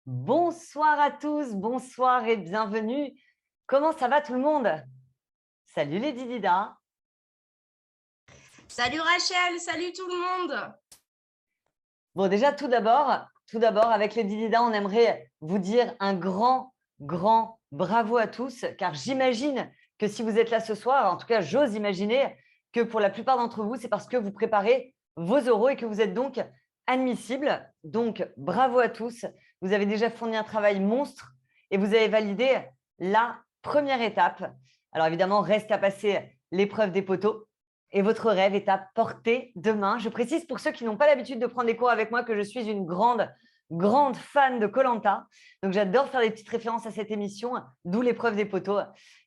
Bonsoir à tous, bonsoir et bienvenue. Comment ça va tout le monde? Salut les Didida. Salut Rachel, salut tout le monde. Bon, déjà, tout d'abord, avec les Didida, on aimerait vous dire un grand bravo à tous, car j'imagine que si vous êtes là ce soir, en tout cas, j'ose imaginer que pour la plupart d'entre vous, c'est parce que vous préparez vos oraux et que vous êtes donc admissibles. Donc, bravo à tous. Vous avez déjà fourni un travail monstre et vous avez validé la première étape. Alors, évidemment, reste à passer l'épreuve des poteaux et votre rêve est à portée de main. Je précise pour ceux qui n'ont pas l'habitude de prendre des cours avec moi que je suis une grande fan de koh. Donc, j'adore faire des petites références à cette émission, d'où l'épreuve des poteaux.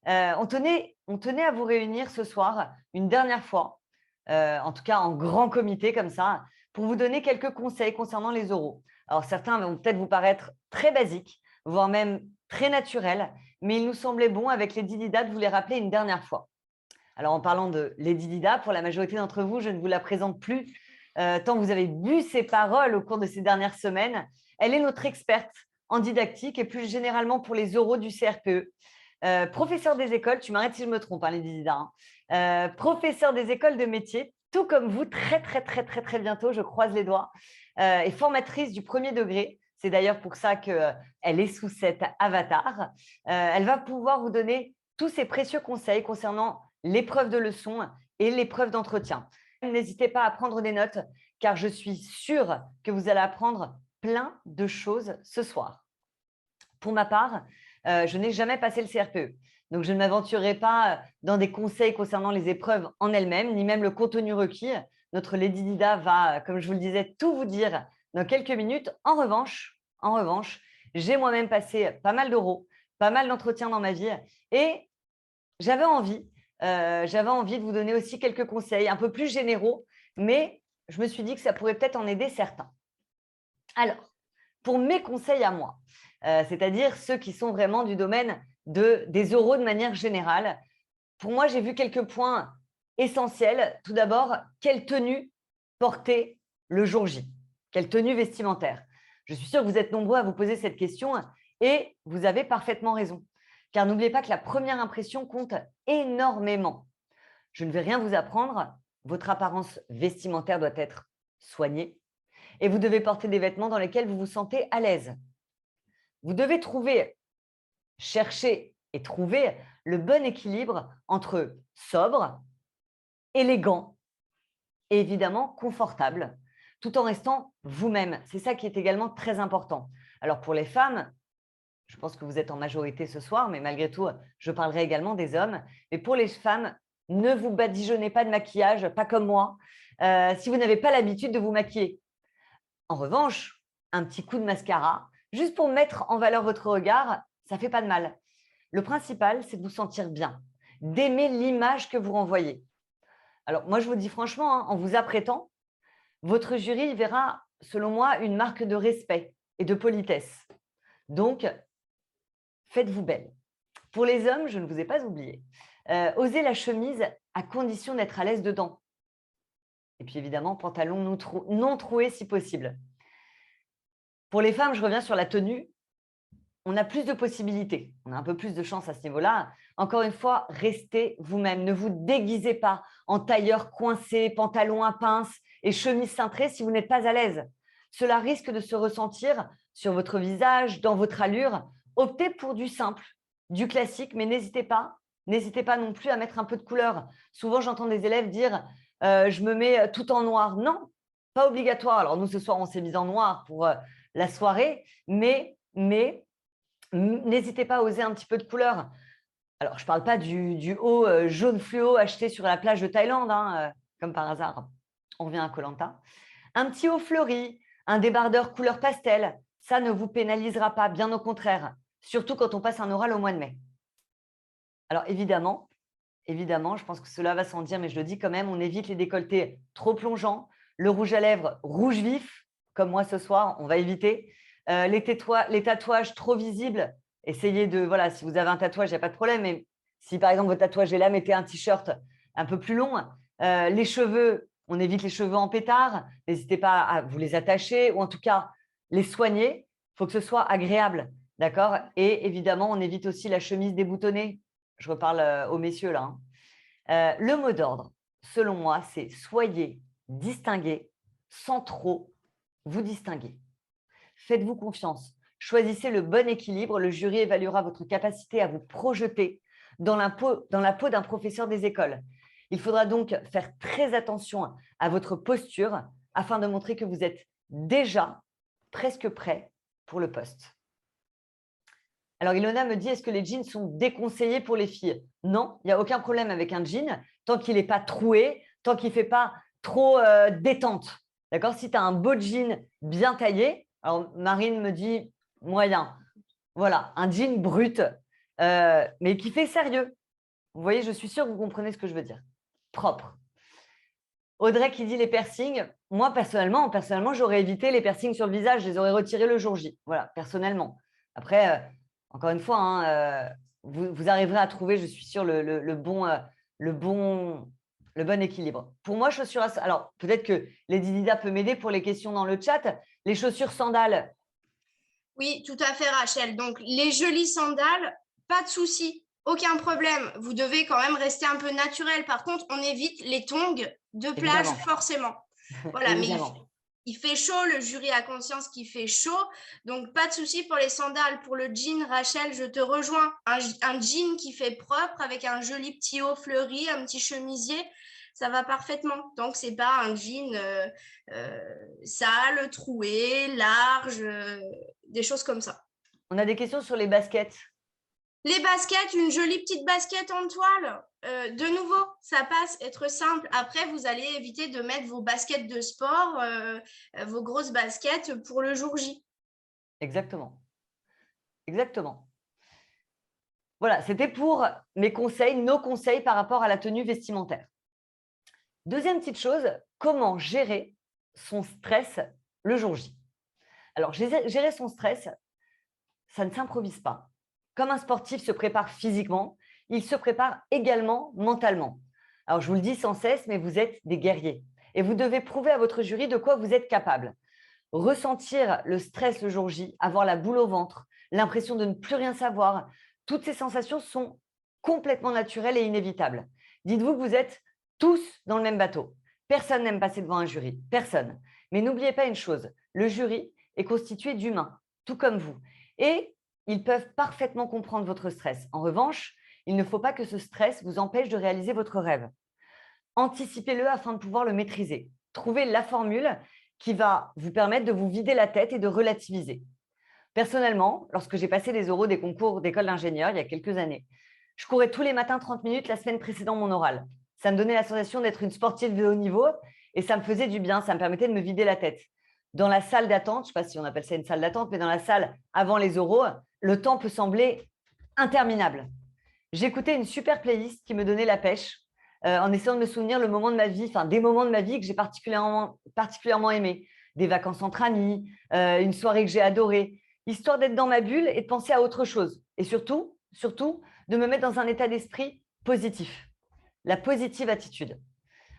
On tenait à vous réunir ce soir une dernière fois, en tout cas en grand comité comme ça, pour vous donner quelques conseils concernant les oraux. Alors, certains vont peut-être vous paraître très basiques, voire même très naturels, mais il nous semblait bon avec les Didida de vous les rappeler une dernière fois. Alors, en parlant de Lady Dida, pour la majorité d'entre vous, je ne vous la présente plus, tant vous avez bu ses paroles au cours de ces dernières semaines. Elle est notre experte en didactique et plus généralement pour les oraux du CRPE. Professeur des écoles, tu m'arrêtes si je me trompe, hein, Lady Dida, hein. Professeur des écoles de métier, tout comme vous, très bientôt, je croise les doigts, et formatrice du premier degré. C'est d'ailleurs pour ça qu'elle est sous cet avatar. Elle va pouvoir vous donner tous ces précieux conseils concernant l'épreuve de leçon et l'épreuve d'entretien. N'hésitez pas à prendre des notes car je suis sûre que vous allez apprendre plein de choses ce soir. Pour ma part, je n'ai jamais passé le CRPE. Donc, je ne m'aventurerai pas dans des conseils concernant les épreuves en elles-mêmes, ni même le contenu requis. Notre Lady Dida va, comme je vous le disais, tout vous dire dans quelques minutes. En revanche, j'ai moi-même passé pas mal d'oraux, pas mal d'entretiens dans ma vie et j'avais envie de vous donner aussi quelques conseils un peu plus généraux, mais je me suis dit que ça pourrait peut-être en aider certains. Alors, pour mes conseils à moi, c'est-à-dire ceux qui sont vraiment du domaine des oraux de manière générale, pour moi, j'ai vu quelques points essentiels. Tout d'abord, quelle tenue porter le jour J? Quelle tenue vestimentaire? Je suis sûre que vous êtes nombreux à vous poser cette question et vous avez parfaitement raison. Car n'oubliez pas que la première impression compte énormément. Je ne vais rien vous apprendre. Votre apparence vestimentaire doit être soignée et vous devez porter des vêtements dans lesquels vous vous sentez à l'aise. Vous devez chercher et trouver le bon équilibre entre sobre, élégant et évidemment confortable, tout en restant vous-même. C'est ça qui est également très important. Alors pour les femmes, je pense que vous êtes en majorité ce soir, mais malgré tout, je parlerai également des hommes. Mais pour les femmes, ne vous badigeonnez pas de maquillage, pas comme moi, si vous n'avez pas l'habitude de vous maquiller. En revanche, un petit coup de mascara, juste pour mettre en valeur votre regard, ça ne fait pas de mal. Le principal, c'est de vous sentir bien, d'aimer l'image que vous renvoyez. Alors moi, je vous dis franchement, hein, en vous apprêtant, votre jury verra, selon moi, une marque de respect et de politesse. Donc, faites-vous belle. Pour les hommes, je ne vous ai pas oublié. Osez la chemise à condition d'être à l'aise dedans. Et puis évidemment, pantalon non troué si possible. Pour les femmes, je reviens sur la tenue. On a plus de possibilités, on a un peu plus de chance à ce niveau-là. Encore une fois, restez vous-même. Ne vous déguisez pas en tailleur coincé, pantalon à pince et chemise cintrée si vous n'êtes pas à l'aise. Cela risque de se ressentir sur votre visage, dans votre allure. Optez pour du simple, du classique, mais n'hésitez pas non plus à mettre un peu de couleur. Souvent, j'entends des élèves dire je me mets tout en noir. Non, pas obligatoire. Alors nous, ce soir, on s'est mis en noir pour la soirée, mais n'hésitez pas à oser un petit peu de couleur. Alors, je ne parle pas du haut jaune fluo acheté sur la plage de Thaïlande, hein, comme par hasard. On revient à koh. Un petit haut fleuri, un débardeur couleur pastel, ça ne vous pénalisera pas, bien au contraire, surtout quand on passe un oral au mois de mai. Alors, évidemment, je pense que cela va sans dire, mais je le dis quand même, on évite les décolletés trop plongeants, le rouge à lèvres rouge vif, comme moi ce soir, on va éviter. Les tatouages trop visibles, essayez de, voilà, si vous avez un tatouage, il n'y a pas de problème, mais si par exemple votre tatouage est là, mettez un t-shirt un peu plus long. Les cheveux, on évite les cheveux en pétard, n'hésitez pas à vous les attacher ou en tout cas les soigner. faut que ce soit agréable, d'accord? Et évidemment, on évite aussi la chemise déboutonnée. Je reparle aux messieurs là, hein. Le mot d'ordre, selon moi, c'est soyez distingués sans trop vous distinguer. Faites-vous confiance. Choisissez le bon équilibre. Le jury évaluera votre capacité à vous projeter dans la peau d'un professeur des écoles. Il faudra donc faire très attention à votre posture afin de montrer que vous êtes déjà presque prêt pour le poste. Alors, Ilona me dit, est-ce que les jeans sont déconseillés pour les filles? Non, il n'y a aucun problème avec un jean tant qu'il n'est pas troué, tant qu'il ne fait pas trop détente. D'accord? Si tu as un beau jean bien taillé, alors Marine me dit moyen. Voilà, un jean brut, mais qui fait sérieux. Vous voyez, je suis sûre que vous comprenez ce que je veux dire. Propre. Audrey qui dit les piercings. Moi, personnellement, j'aurais évité les piercings sur le visage. Je les aurais retirés le jour J. Voilà, personnellement. Après, encore une fois, hein, vous arriverez à trouver, je suis sûre, le bon équilibre. Pour moi, chaussures à... Alors, peut-être que Lady Dida peut m'aider pour les questions dans le chat. Les chaussures sandales. Oui, tout à fait, Rachel. Donc, les jolies sandales, pas de souci, aucun problème. Vous devez quand même rester un peu naturel. Par contre, on évite les tongs de plage, Évidemment. Voilà, Évidemment. mais il fait chaud, le jury a conscience qu'il fait chaud. Donc, pas de souci pour les sandales. Pour le jean, Rachel, je te rejoins. Un jean qui fait propre avec un joli petit haut fleuri, un petit chemisier, ça va parfaitement. Donc, c'est pas un jean sale, troué, large, des choses comme ça. On a des questions sur les baskets. Les baskets, une jolie petite basket en toile. De nouveau, ça passe, être simple. Après, vous allez éviter de mettre vos baskets de sport, vos grosses baskets pour le jour J. Exactement. Exactement. Voilà, c'était pour mes conseils, nos conseils par rapport à la tenue vestimentaire. Deuxième petite chose, comment gérer son stress le jour J? Alors, gérer son stress, ça ne s'improvise pas. Comme un sportif se prépare physiquement, il se prépare également mentalement. Alors, je vous le dis sans cesse, mais vous êtes des guerriers et vous devez prouver à votre jury de quoi vous êtes capable. Ressentir le stress le jour J, avoir la boule au ventre, l'impression de ne plus rien savoir, toutes ces sensations sont complètement naturelles et inévitables. Dites-vous que vous êtes tous dans le même bateau. Personne n'aime passer devant un jury, personne. Mais n'oubliez pas une chose, le jury est constitué d'humains, tout comme vous. Et ils peuvent parfaitement comprendre votre stress. En revanche, il ne faut pas que ce stress vous empêche de réaliser votre rêve. Anticipez-le afin de pouvoir le maîtriser. Trouvez la formule qui va vous permettre de vous vider la tête et de relativiser. Personnellement, lorsque j'ai passé les oraux des concours d'école d'ingénieur il y a quelques années, je courais tous les matins 30 minutes la semaine précédant mon oral. Ça me donnait la sensation d'être une sportive de haut niveau et ça me faisait du bien, ça me permettait de me vider la tête. Dans la salle d'attente, je ne sais pas si on appelle ça une salle d'attente, mais dans la salle avant les oraux, le temps peut sembler interminable. J'écoutais une super playlist qui me donnait la pêche en essayant de me souvenir des moments de ma vie que j'ai particulièrement aimés. Des vacances entre amis, une soirée que j'ai adorée, histoire d'être dans ma bulle et de penser à autre chose. Et surtout, de me mettre dans un état d'esprit positif. La positive attitude.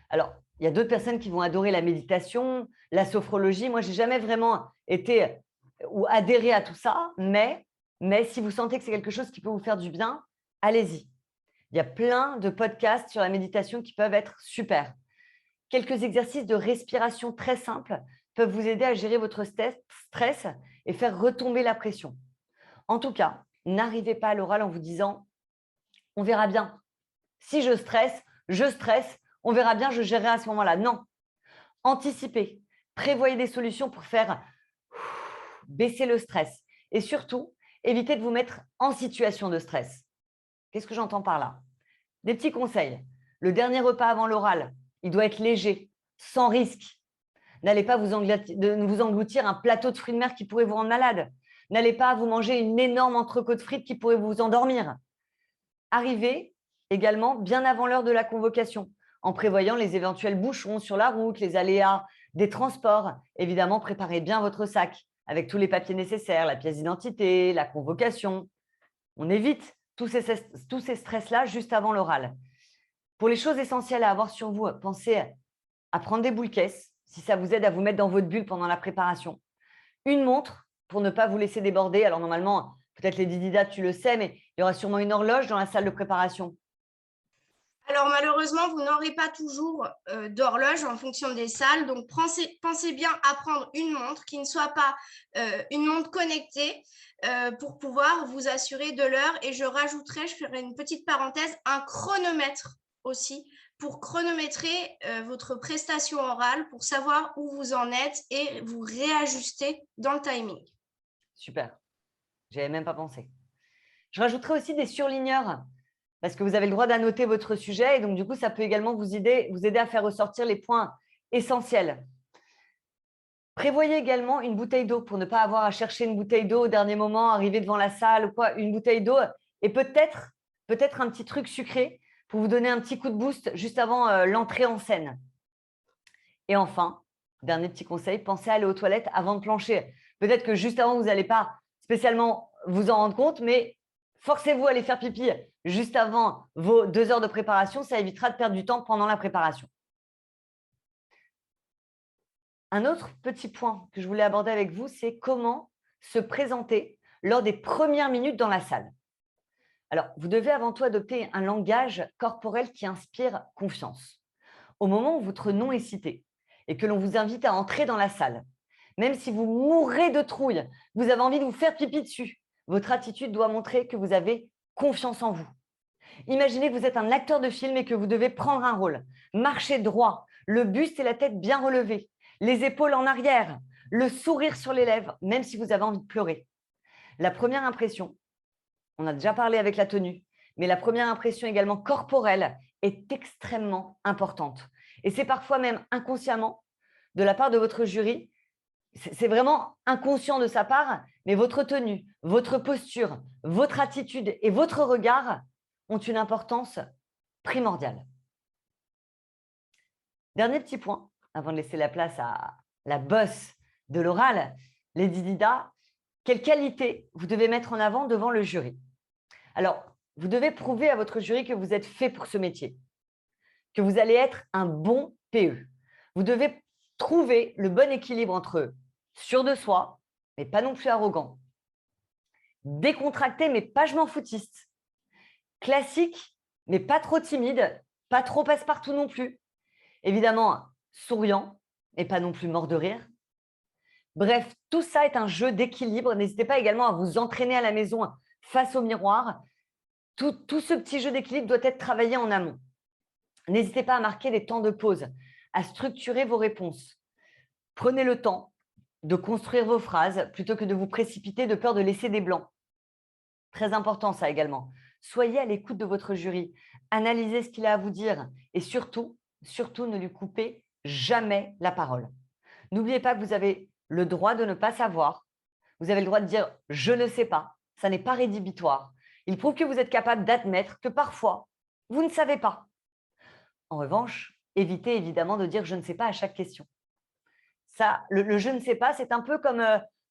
Alors, il y a d'autres personnes qui vont adorer la méditation, la sophrologie. Moi, je n'ai jamais vraiment été ou adhéré à tout ça, mais si vous sentez que c'est quelque chose qui peut vous faire du bien, allez-y. Il y a plein de podcasts sur la méditation qui peuvent être super. Quelques exercices de respiration très simples peuvent vous aider à gérer votre stress et faire retomber la pression. En tout cas, n'arrivez pas à l'oral en vous disant « on verra bien. Si je stresse, on verra bien, je gérerai à ce moment-là. » Non. Anticipez, prévoyez des solutions pour faire baisser le stress et surtout, évitez de vous mettre en situation de stress. Qu'est-ce que j'entends par là? Des petits conseils. Le dernier repas avant l'oral, il doit être léger, sans risque. N'allez pas vous engloutir un plateau de fruits de mer qui pourrait vous rendre malade. N'allez pas vous manger une énorme entrecôte de frites qui pourrait vous endormir. Arrivez également bien avant l'heure de la convocation, en prévoyant les éventuels bouchons sur la route, les aléas des transports. Évidemment, préparez bien votre sac avec tous les papiers nécessaires, la pièce d'identité, la convocation. On évite tous ces stress-là juste avant l'oral. Pour les choses essentielles à avoir sur vous, pensez à prendre des boules caisses, si ça vous aide à vous mettre dans votre bulle pendant la préparation. Une montre pour ne pas vous laisser déborder? Alors normalement, peut-être les Didida, tu le sais, mais il y aura sûrement une horloge dans la salle de préparation. Alors malheureusement, vous n'aurez pas toujours d'horloge en fonction des salles. Donc pensez bien à prendre une montre qui ne soit pas une montre connectée pour pouvoir vous assurer de l'heure. Et je rajouterai, je ferai une petite parenthèse, un chronomètre aussi pour chronométrer votre prestation orale, pour savoir où vous en êtes et vous réajuster dans le timing. Super. Je avais même pas pensé. Je rajouterai aussi des surligneurs parce que vous avez le droit d'annoter votre sujet et donc du coup, ça peut également vous aider à faire ressortir les points essentiels. Prévoyez également une bouteille d'eau pour ne pas avoir à chercher une bouteille d'eau au dernier moment, arriver devant la salle ou quoi. Une bouteille d'eau et peut-être un petit truc sucré pour vous donner un petit coup de boost juste avant l'entrée en scène. Et enfin, dernier petit conseil, pensez à aller aux toilettes avant de plancher. Peut-être que juste avant, vous n'allez pas spécialement vous en rendre compte, mais forcez-vous à aller faire pipi juste avant vos 2 heures de préparation. Ça évitera de perdre du temps pendant la préparation. Un autre petit point que je voulais aborder avec vous, c'est comment se présenter lors des premières minutes dans la salle. Alors, vous devez avant tout adopter un langage corporel qui inspire confiance. Au moment où votre nom est cité et que l'on vous invite à entrer dans la salle, même si vous mourrez de trouille, vous avez envie de vous faire pipi dessus, votre attitude doit montrer que vous avez confiance en vous. Imaginez que vous êtes un acteur de film et que vous devez prendre un rôle. Marchez droit, le buste et la tête bien relevés, les épaules en arrière, le sourire sur les lèvres, même si vous avez envie de pleurer. La première impression, on a déjà parlé avec la tenue, mais la première impression également corporelle est extrêmement importante. Et c'est parfois même inconsciemment, de la part de votre jury, c'est vraiment inconscient de sa part, mais votre tenue, votre posture, votre attitude et votre regard ont une importance primordiale. Dernier petit point, avant de laisser la place à la bosse de l'oral, les Didida, quelle qualité vous devez mettre en avant devant le jury? Alors, vous devez prouver à votre jury que vous êtes fait pour ce métier, que vous allez être un bon PE. Vous devez trouver le bon équilibre entre sûr de soi, mais pas non plus arrogant, décontracté, mais pas je m'en foutiste, classique, mais pas trop timide, pas trop passe-partout non plus, évidemment souriant, mais pas non plus mort de rire. Bref, tout ça est un jeu d'équilibre. N'hésitez pas également à vous entraîner à la maison face au miroir. Tout ce petit jeu d'équilibre doit être travaillé en amont. N'hésitez pas à marquer des temps de pause, à structurer vos réponses. Prenez le temps de construire vos phrases plutôt que de vous précipiter de peur de laisser des blancs. Très important ça également. Soyez à l'écoute de votre jury. Analysez ce qu'il a à vous dire et surtout ne lui coupez jamais la parole. N'oubliez pas que vous avez le droit de ne pas savoir. Vous avez le droit de dire « je ne sais pas ». Ça n'est pas rédhibitoire. Il prouve que vous êtes capable d'admettre que parfois, vous ne savez pas. En revanche, évitez évidemment de dire « je ne sais pas » à chaque question. Ça, le je ne sais pas, c'est un peu comme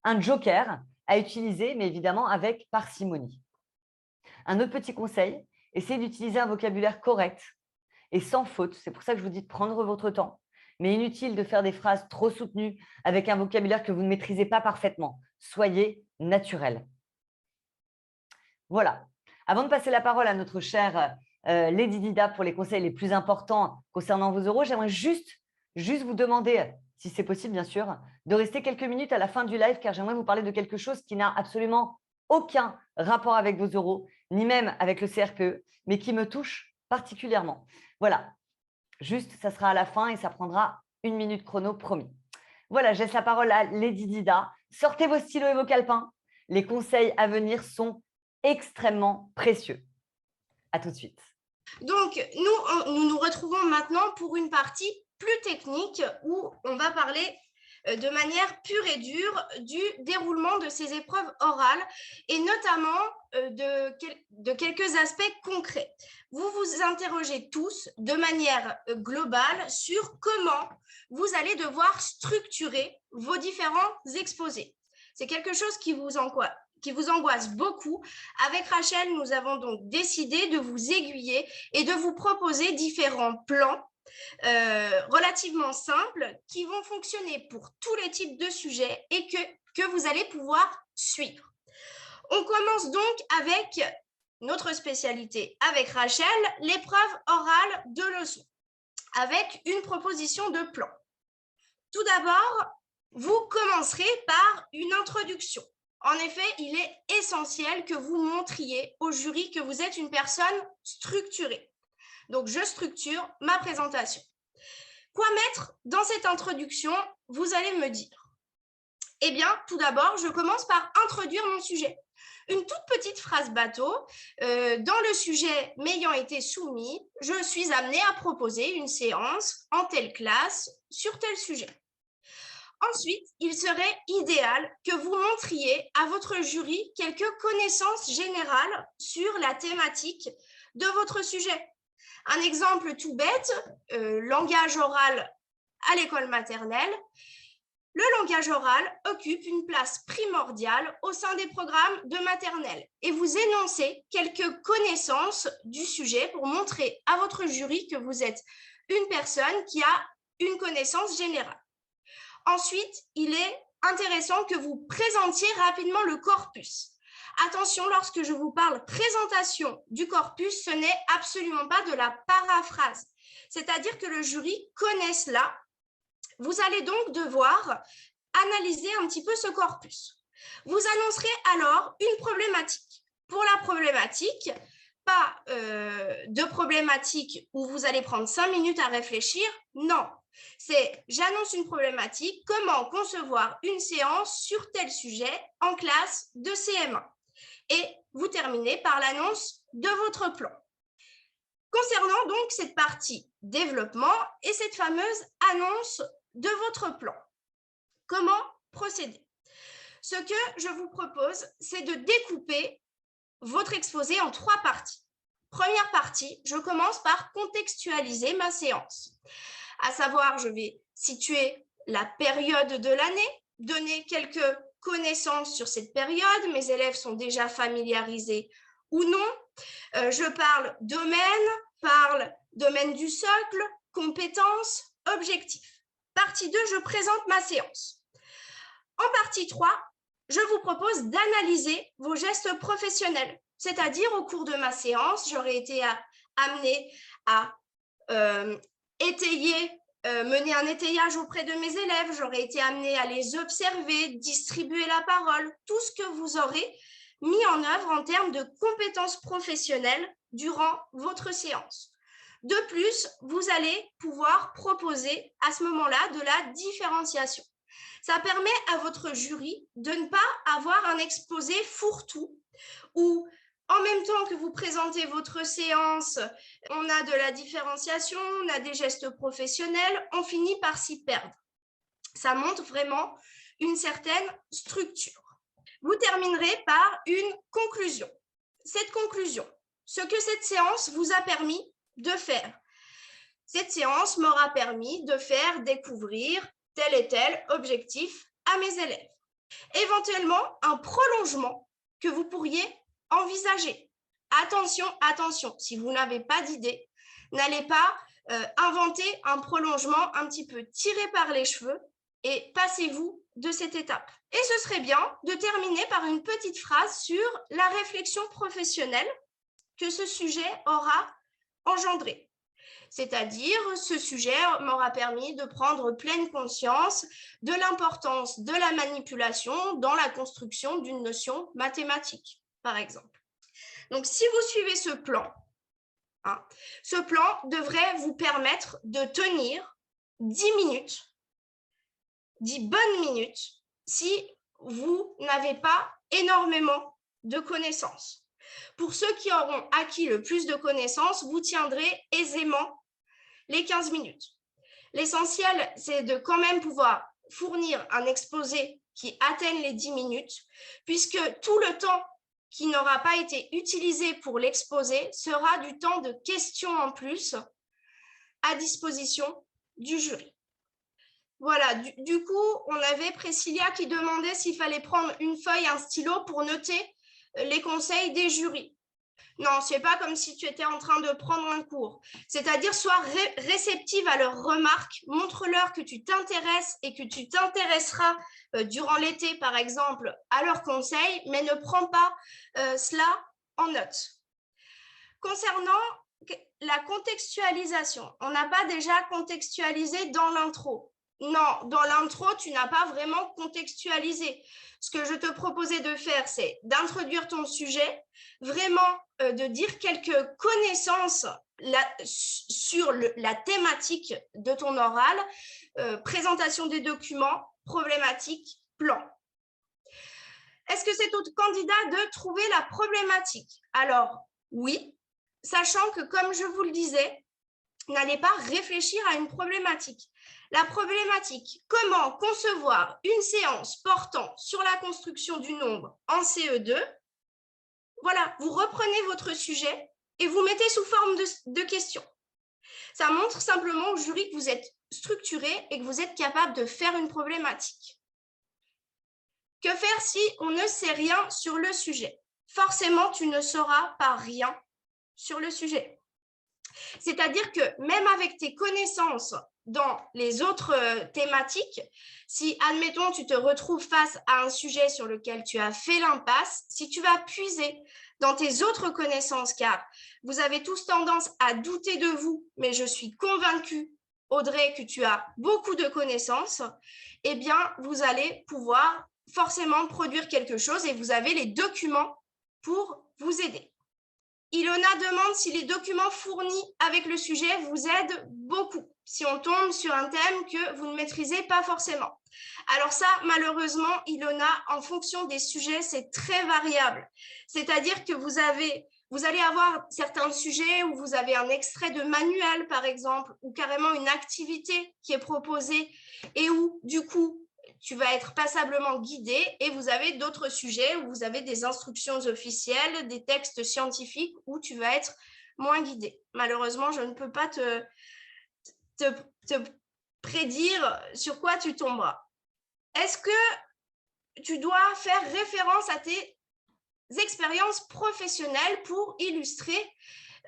un joker à utiliser, mais évidemment avec parcimonie. Un autre petit conseil, essayez d'utiliser un vocabulaire correct et sans faute. C'est pour ça que je vous dis de prendre votre temps. Mais inutile de faire des phrases trop soutenues avec un vocabulaire que vous ne maîtrisez pas parfaitement. Soyez naturel. Voilà. Avant de passer la parole à notre chère Lady Dida pour les conseils les plus importants concernant vos euros, j'aimerais juste vous demander, si c'est possible bien sûr, de rester quelques minutes à la fin du live car j'aimerais vous parler de quelque chose qui n'a absolument aucun rapport avec vos euros, ni même avec le CRPE, mais qui me touche particulièrement. Voilà. Juste, ça sera à la fin et ça prendra 1 minute chrono, promis. Voilà, je laisse la parole à Lady Dida. Sortez vos stylos et vos calepins. Les conseils à venir sont extrêmement précieux. À tout de suite. Donc, nous nous retrouvons maintenant pour une partie plus technique où on va parler de manière pure et dure du déroulement de ces épreuves orales et notamment de quelques aspects concrets. Vous vous interrogez tous de manière globale sur comment vous allez devoir structurer vos différents exposés. C'est quelque chose qui vous angoisse beaucoup. Avec Rachel, nous avons donc décidé de vous aiguiller et de vous proposer différents plans relativement simples qui vont fonctionner pour tous les types de sujets et que vous allez pouvoir suivre. On commence donc avec notre spécialité avec Rachel, l'épreuve orale de leçon, avec une proposition de plan. Tout d'abord, vous commencerez par une introduction. En effet, il est essentiel que vous montriez au jury que vous êtes une personne structurée. Donc, je structure ma présentation. Quoi mettre dans cette introduction? Vous allez me dire. Eh bien, tout d'abord, je commence par introduire mon sujet. Une toute petite phrase bateau. Dans le sujet m'ayant été soumis, je suis amenée à proposer une séance en telle classe sur tel sujet. Ensuite, il serait idéal que vous montriez à votre jury quelques connaissances générales sur la thématique de votre sujet. Un exemple tout bête, langage oral à l'école maternelle. Le langage oral occupe une place primordiale au sein des programmes de maternelle et vous énoncez quelques connaissances du sujet pour montrer à votre jury que vous êtes une personne qui a une connaissance générale. Ensuite, il est intéressant que vous présentiez rapidement le corpus. Attention, lorsque je vous parle présentation du corpus, ce n'est absolument pas de la paraphrase. C'est-à-dire que le jury connaît cela. Vous allez donc devoir analyser un petit peu ce corpus. Vous annoncerez alors une problématique. Pour la problématique, pas de problématique où vous allez prendre 5 minutes à réfléchir, non. C'est j'annonce une problématique, comment concevoir une séance sur tel sujet en classe de CM1. Et vous terminez par l'annonce de votre plan. Concernant donc cette partie développement et cette fameuse annonce de votre plan, comment procéder? Ce que je vous propose, c'est de découper votre exposé en 3 parties. Première partie, je commence par contextualiser ma séance. À savoir, je vais situer la période de l'année, donner quelques connaissances sur cette période. Mes élèves sont déjà familiarisés ou non. Je parle domaine du socle, compétences, objectifs. Partie 2, je présente ma séance. En partie 3, je vous propose d'analyser vos gestes professionnels. C'est-à-dire, au cours de ma séance, j'aurais été amenée à mener un étayage auprès de mes élèves, j'aurais été amenée à les observer, distribuer la parole, tout ce que vous aurez mis en œuvre en termes de compétences professionnelles durant votre séance. De plus, vous allez pouvoir proposer à ce moment-là de la différenciation. Ça permet à votre jury de ne pas avoir un exposé fourre-tout où en même temps que vous présentez votre séance, on a de la différenciation, on a des gestes professionnels, on finit par s'y perdre. Ça montre vraiment une certaine structure. Vous terminerez par une conclusion. Cette conclusion, ce que cette séance vous a permis de faire. Cette séance m'aura permis de faire découvrir tel et tel objectif à mes élèves. Éventuellement, un prolongement que vous pourriez envisager. Attention, attention, si vous n'avez pas d'idée, n'allez pas inventer un prolongement un petit peu tiré par les cheveux et passez-vous de cette étape. Et ce serait bien de terminer par une petite phrase sur la réflexion professionnelle que ce sujet aura engendré. C'est-à-dire, ce sujet m'aura permis de prendre pleine conscience de l'importance de la manipulation dans la construction d'une notion mathématique, par exemple. Donc, si vous suivez ce plan devrait vous permettre de tenir 10 minutes, 10 bonnes minutes, si vous n'avez pas énormément de connaissances. Pour ceux qui auront acquis le plus de connaissances, vous tiendrez aisément les 15 minutes. L'essentiel, c'est de quand même pouvoir fournir un exposé qui atteigne les 10 minutes, puisque tout le temps qui n'aura pas été utilisé pour l'exposé sera du temps de questions en plus à disposition du jury. Voilà, du coup, on avait Priscilla qui demandait s'il fallait prendre une feuille, un stylo pour noter les conseils des jurys. Non, ce n'est pas comme si tu étais en train de prendre un cours. C'est-à-dire, sois réceptive à leurs remarques, montre-leur que tu t'intéresses et que tu t'intéresseras durant l'été, par exemple, à leurs conseils, mais ne prends pas cela en note. Concernant la contextualisation, on n'a pas déjà contextualisé dans l'intro. Non, dans l'intro, tu n'as pas vraiment contextualisé. Ce que je te proposais de faire, c'est d'introduire ton sujet, vraiment de dire quelques connaissances sur la thématique de ton oral, présentation des documents, problématiques, plan. Est-ce que c'est au candidat de trouver la problématique? Alors, oui, sachant que, comme je vous le disais, n'allez pas réfléchir à une problématique. La problématique, comment concevoir une séance portant sur la construction du nombre en CE2? Voilà, vous reprenez votre sujet et vous mettez sous forme de questions. Ça montre simplement au jury que vous êtes structuré et que vous êtes capable de faire une problématique. Que faire si on ne sait rien sur le sujet? Forcément, tu ne sauras pas rien sur le sujet. C'est-à-dire que même avec tes connaissances dans les autres thématiques, si, admettons, tu te retrouves face à un sujet sur lequel tu as fait l'impasse, si tu vas puiser dans tes autres connaissances, car vous avez tous tendance à douter de vous, mais je suis convaincue, Audrey, que tu as beaucoup de connaissances, eh bien, vous allez pouvoir forcément produire quelque chose et vous avez les documents pour vous aider. Ilona demande si les documents fournis avec le sujet vous aident beaucoup, si on tombe sur un thème que vous ne maîtrisez pas forcément. Alors ça, malheureusement, Ilona, en fonction des sujets, c'est très variable. C'est-à-dire que vous allez avoir certains sujets où vous avez un extrait de manuel, par exemple, ou carrément une activité qui est proposée et où, du coup, tu vas être passablement guidé, et vous avez d'autres sujets où vous avez des instructions officielles, des textes scientifiques où tu vas être moins guidé. Malheureusement, je ne peux pas te prédire sur quoi tu tomberas. Est-ce que tu dois faire référence à tes expériences professionnelles pour illustrer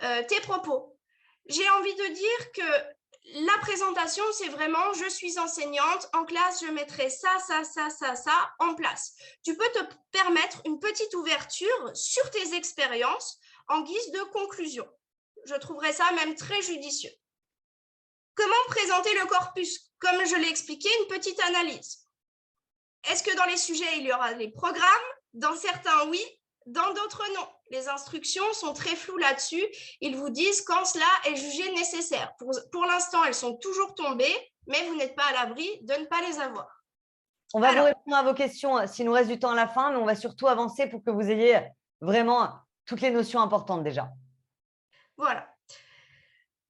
tes propos? J'ai envie de dire que la présentation, c'est vraiment « je suis enseignante, en classe, je mettrai ça en place ». Tu peux te permettre une petite ouverture sur tes expériences en guise de conclusion. Je trouverais ça même très judicieux. Comment présenter le corpus? Comme je l'ai expliqué, une petite analyse. Est-ce que dans les sujets, il y aura les programmes? Dans certains, oui. Dans d'autres, non. Les instructions sont très floues là-dessus. Ils vous disent quand cela est jugé nécessaire. Pour l'instant, elles sont toujours tombées, mais vous n'êtes pas à l'abri de ne pas les avoir. On va vous répondre à vos questions s'il nous reste du temps à la fin, mais on va surtout avancer pour que vous ayez vraiment toutes les notions importantes déjà. Voilà.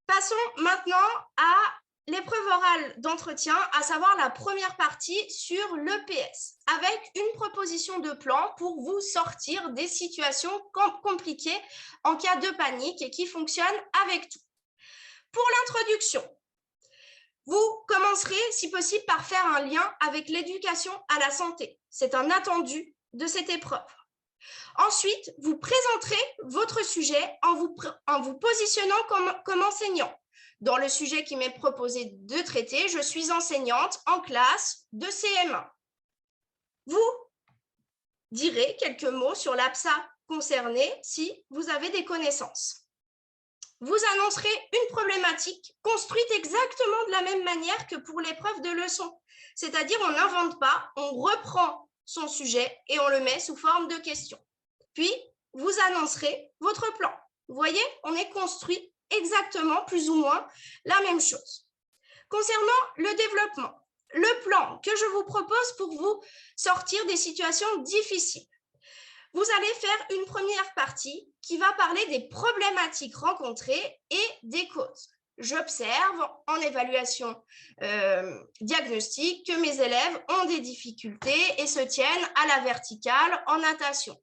Passons maintenant à l'épreuve orale d'entretien, à savoir la première partie sur l'EPS, avec une proposition de plan pour vous sortir des situations compliquées en cas de panique et qui fonctionne avec tout. Pour l'introduction, vous commencerez, si possible, par faire un lien avec l'éducation à la santé. C'est un attendu de cette épreuve. Ensuite, vous présenterez votre sujet en vous positionnant comme enseignant. Dans le sujet qui m'est proposé de traiter, je suis enseignante en classe de CM1. Vous direz quelques mots sur l'APSA concerné si vous avez des connaissances. Vous annoncerez une problématique construite exactement de la même manière que pour l'épreuve de leçon. C'est-à-dire, on n'invente pas, on reprend son sujet et on le met sous forme de questions. Puis, vous annoncerez votre plan. Vous voyez, on est construit exactement, plus ou moins, la même chose. Concernant le développement, le plan que je vous propose pour vous sortir des situations difficiles. Vous allez faire une première partie qui va parler des problématiques rencontrées et des causes. J'observe en évaluation diagnostique que mes élèves ont des difficultés et se tiennent à la verticale en natation.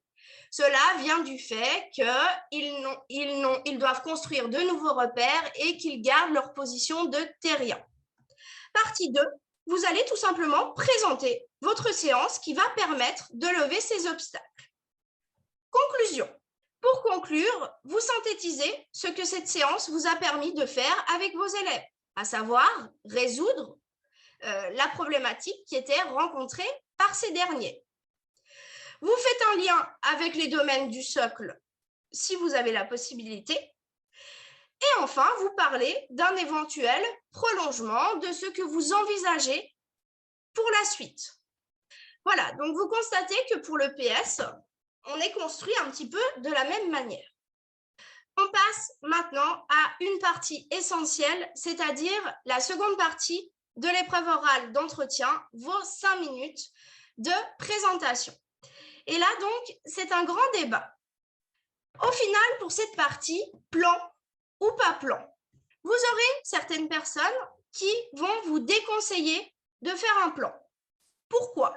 Cela vient du fait qu'ils doivent construire de nouveaux repères et qu'ils gardent leur position de terrien. Partie 2, vous allez tout simplement présenter votre séance qui va permettre de lever ces obstacles. Conclusion. Pour conclure, conclure, vous synthétisez ce que cette séance vous a permis de faire avec vos élèves, à savoir résoudre la problématique qui était rencontrée par ces derniers. Vous faites un lien avec les domaines du socle si vous avez la possibilité. Et enfin, vous parlez d'un éventuel prolongement de ce que vous envisagez pour la suite. Voilà, donc vous constatez que pour le PS, on est construit un petit peu de la même manière. On passe maintenant à une partie essentielle, c'est-à-dire la seconde partie de l'épreuve orale d'entretien, vos 5 minutes de présentation. Et là, donc, c'est un grand débat. Au final, pour cette partie, plan ou pas plan, vous aurez certaines personnes qui vont vous déconseiller de faire un plan. Pourquoi?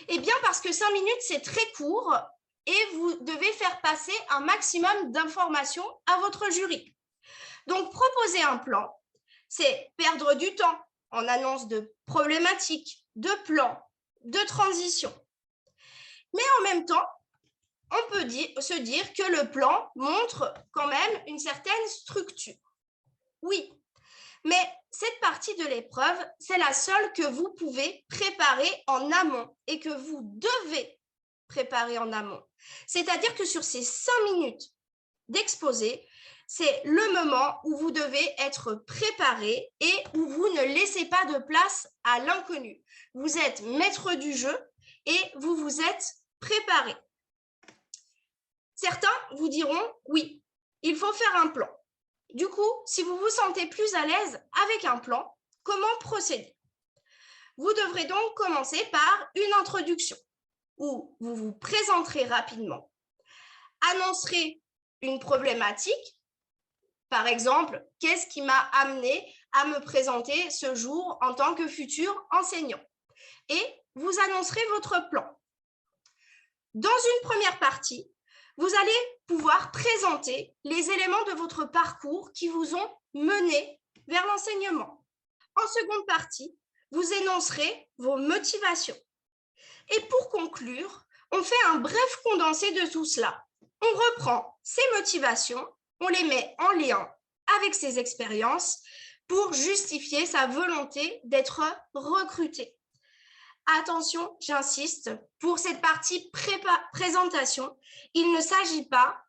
Eh bien, parce que 5 minutes, c'est très court et vous devez faire passer un maximum d'informations à votre jury. Donc, proposer un plan, c'est perdre du temps en annonce de problématiques, de plans, de transitions. Mais en même temps, on peut se dire que le plan montre quand même une certaine structure. Oui, mais cette partie de l'épreuve, c'est la seule que vous pouvez préparer en amont et que vous devez préparer en amont. C'est-à-dire que sur ces 5 minutes d'exposé, c'est le moment où vous devez être préparé et où vous ne laissez pas de place à l'inconnu. Vous êtes maître du jeu et vous vous êtes préparé. Certains vous diront, oui, il faut faire un plan. Du coup, si vous vous sentez plus à l'aise avec un plan, comment procéder? Vous devrez donc commencer par une introduction où vous vous présenterez rapidement, annoncerez une problématique, par exemple, qu'est-ce qui m'a amené à me présenter ce jour en tant que futur enseignant? Et vous annoncerez votre plan. Dans une première partie, vous allez pouvoir présenter les éléments de votre parcours qui vous ont mené vers l'enseignement. En seconde partie, vous énoncerez vos motivations. Et pour conclure, on fait un bref condensé de tout cela. On reprend ces motivations, on les met en lien avec ses expériences pour justifier sa volonté d'être recruté. Attention, j'insiste, pour cette partie présentation, il ne s'agit pas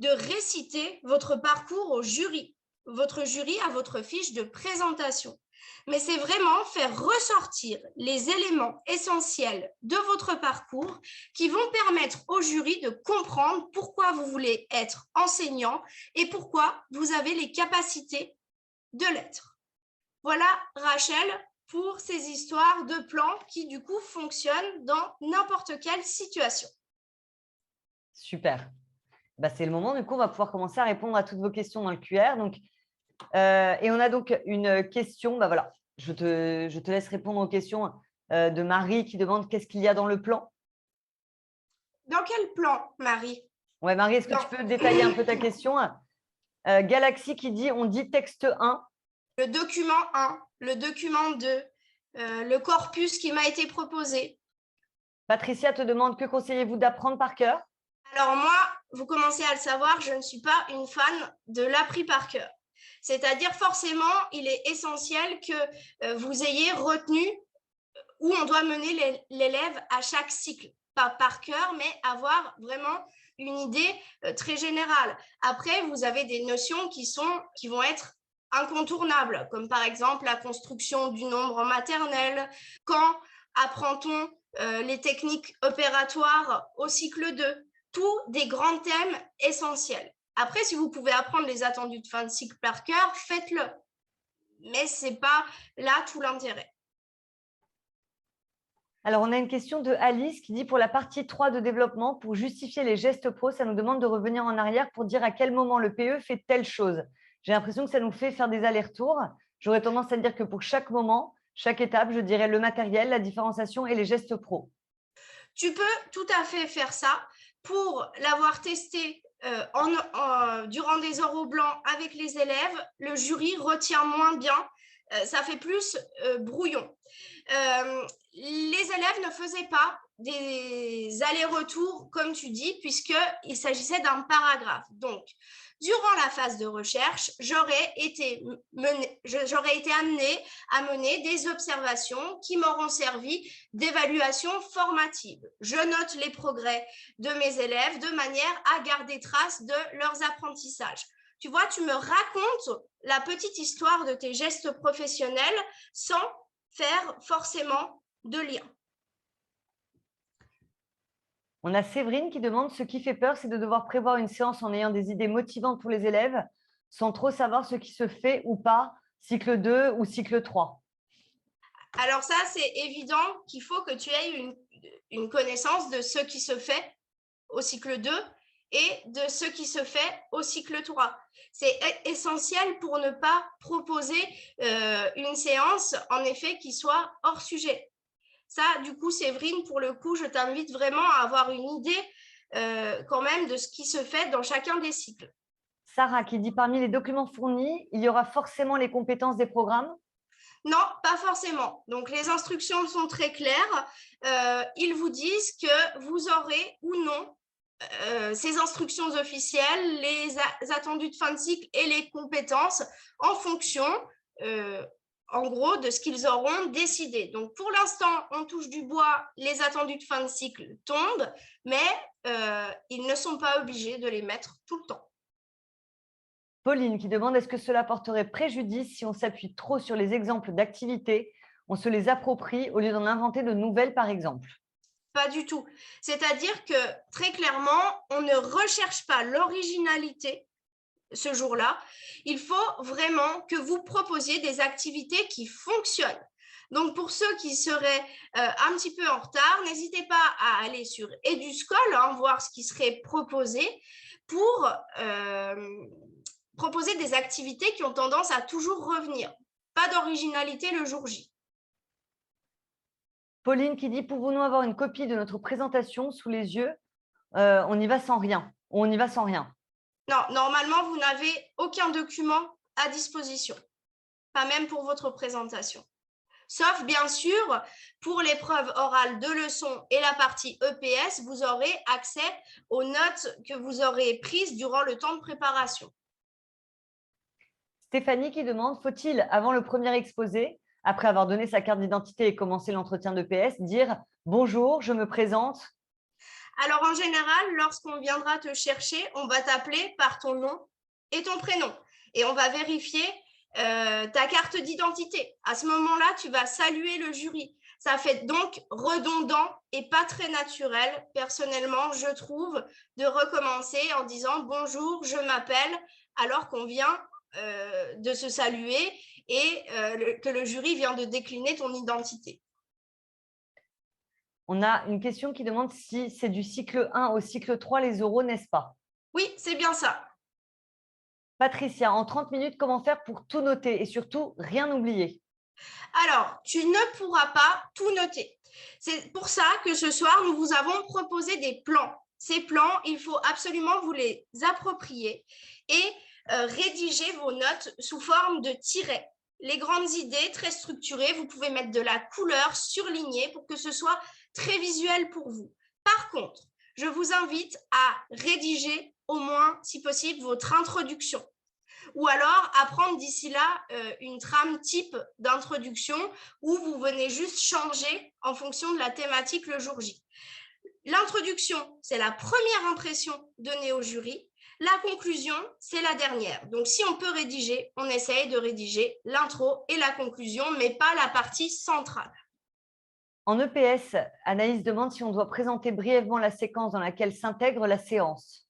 de réciter votre parcours au jury. Votre jury a votre fiche de présentation. Mais c'est vraiment faire ressortir les éléments essentiels de votre parcours qui vont permettre au jury de comprendre pourquoi vous voulez être enseignant et pourquoi vous avez les capacités de l'être. Voilà, Rachel, pour ces histoires de plans qui, du coup, fonctionnent dans n'importe quelle situation. Super. Bah, c'est le moment, du coup, on va pouvoir commencer à répondre à toutes vos questions dans le QR. Donc, et on a donc une question, bah, voilà, je te laisse répondre aux questions de Marie qui demande qu'est-ce qu'il y a dans le plan. Dans quel plan, Marie? Ouais, Marie, est-ce que tu peux détailler un peu ta question? Galaxy qui dit, on dit texte 1. Le document 1, le document 2, le corpus qui m'a été proposé. Patricia te demande, que conseillez-vous d'apprendre par cœur? Alors moi, vous commencez à le savoir, je ne suis pas une fan de l'appris par cœur. C'est-à-dire forcément, il est essentiel que vous ayez retenu où on doit mener l'élève à chaque cycle. Pas par cœur, mais avoir vraiment une idée très générale. Après, vous avez des notions qui vont être incontournables, comme par exemple la construction du nombre en maternelle. Quand apprend-on les techniques opératoires au cycle 2? Tous des grands thèmes essentiels. Après, si vous pouvez apprendre les attendus de fin de cycle par cœur, faites-le. Mais ce n'est pas là tout l'intérêt. Alors, on a une question de Alice qui dit, pour la partie 3 de développement, pour justifier les gestes pro, ça nous demande de revenir en arrière pour dire à quel moment le PE fait telle chose. J'ai l'impression que ça nous fait faire des allers-retours. J'aurais tendance à dire que pour chaque moment, chaque étape, je dirais le matériel, la différenciation et les gestes pro. Tu peux tout à fait faire ça. Pour l'avoir testé durant des heures au blanc avec les élèves, le jury retient moins bien. Ça fait plus brouillon. Les élèves ne faisaient pas des allers-retours, comme tu dis, puisqu'il s'agissait d'un paragraphe. Donc, durant la phase de recherche, j'aurais été amenée à mener des observations qui m'auront servi d'évaluation formative. Je note les progrès de mes élèves de manière à garder trace de leurs apprentissages. Tu vois, tu me racontes la petite histoire de tes gestes professionnels sans faire forcément de lien. On a Séverine qui demande: ce qui fait peur, c'est de devoir prévoir une séance en ayant des idées motivantes pour les élèves, sans trop savoir ce qui se fait ou pas, cycle 2 ou cycle 3. Alors ça, c'est évident qu'il faut que tu aies une connaissance de ce qui se fait au cycle 2 et de ce qui se fait au cycle 3. C'est essentiel pour ne pas proposer une séance, en effet, qui soit hors sujet. Ça, du coup, Séverine, pour le coup, je t'invite vraiment à avoir une idée quand même de ce qui se fait dans chacun des cycles. Sarah qui dit: parmi les documents fournis, il y aura forcément les compétences des programmes? Non, pas forcément. Donc, les instructions sont très claires. Ils vous disent que vous aurez ou non ces instructions officielles, les attendus de fin de cycle et les compétences en fonction en gros, de ce qu'ils auront décidé. Donc, pour l'instant, on touche du bois, les attendus de fin de cycle tombent, mais ils ne sont pas obligés de les mettre tout le temps. Pauline qui demande: est-ce que cela porterait préjudice si on s'appuie trop sur les exemples d'activités, on se les approprie au lieu d'en inventer de nouvelles, par exemple? Pas du tout. C'est-à-dire que, très clairement, on ne recherche pas l'originalité ce jour-là. Il faut vraiment que vous proposiez des activités qui fonctionnent. Donc, pour ceux qui seraient un petit peu en retard, n'hésitez pas à aller sur EduSchool, voir ce qui serait proposé pour proposer des activités qui ont tendance à toujours revenir. Pas d'originalité le jour J. Pauline qui dit: pouvons-nous avoir une copie de notre présentation sous les yeux? On y va sans rien. On y va sans rien. Non, normalement, vous n'avez aucun document à disposition, pas même pour votre présentation. Sauf, bien sûr, pour l'épreuve orale de leçon et la partie EPS, vous aurez accès aux notes que vous aurez prises durant le temps de préparation. Stéphanie qui demande: faut-il, avant le premier exposé, après avoir donné sa carte d'identité et commencé l'entretien d'EPS, dire « Bonjour, je me présente ». Alors, en général, lorsqu'on viendra te chercher, on va t'appeler par ton nom et ton prénom. Et on va vérifier ta carte d'identité. À ce moment-là, tu vas saluer le jury. Ça fait donc redondant et pas très naturel, personnellement, je trouve, de recommencer en disant « Bonjour, je m'appelle », alors qu'on vient de se saluer et que le jury vient de décliner ton identité. On a une question qui demande si c'est du cycle 1 au cycle 3 les oraux, n'est-ce pas? Oui, c'est bien ça. Patricia, en 30 minutes, comment faire pour tout noter et surtout rien oublier? Alors, tu ne pourras pas tout noter. C'est pour ça que ce soir, nous vous avons proposé des plans. Ces plans, il faut absolument vous les approprier et rédiger vos notes sous forme de tirets. Les grandes idées très structurées, vous pouvez mettre de la couleur surlignée pour que ce soit très visuel pour vous. Par contre, je vous invite à rédiger au moins, si possible, votre introduction. Ou alors apprendre d'ici là une trame type d'introduction où vous venez juste changer en fonction de la thématique le jour J. L'introduction, c'est la première impression donnée au jury. La conclusion, c'est la dernière. Donc, si on peut rédiger, on essaye de rédiger l'intro et la conclusion, mais pas la partie centrale. En EPS, Anaïs demande si on doit présenter brièvement la séquence dans laquelle s'intègre la séance.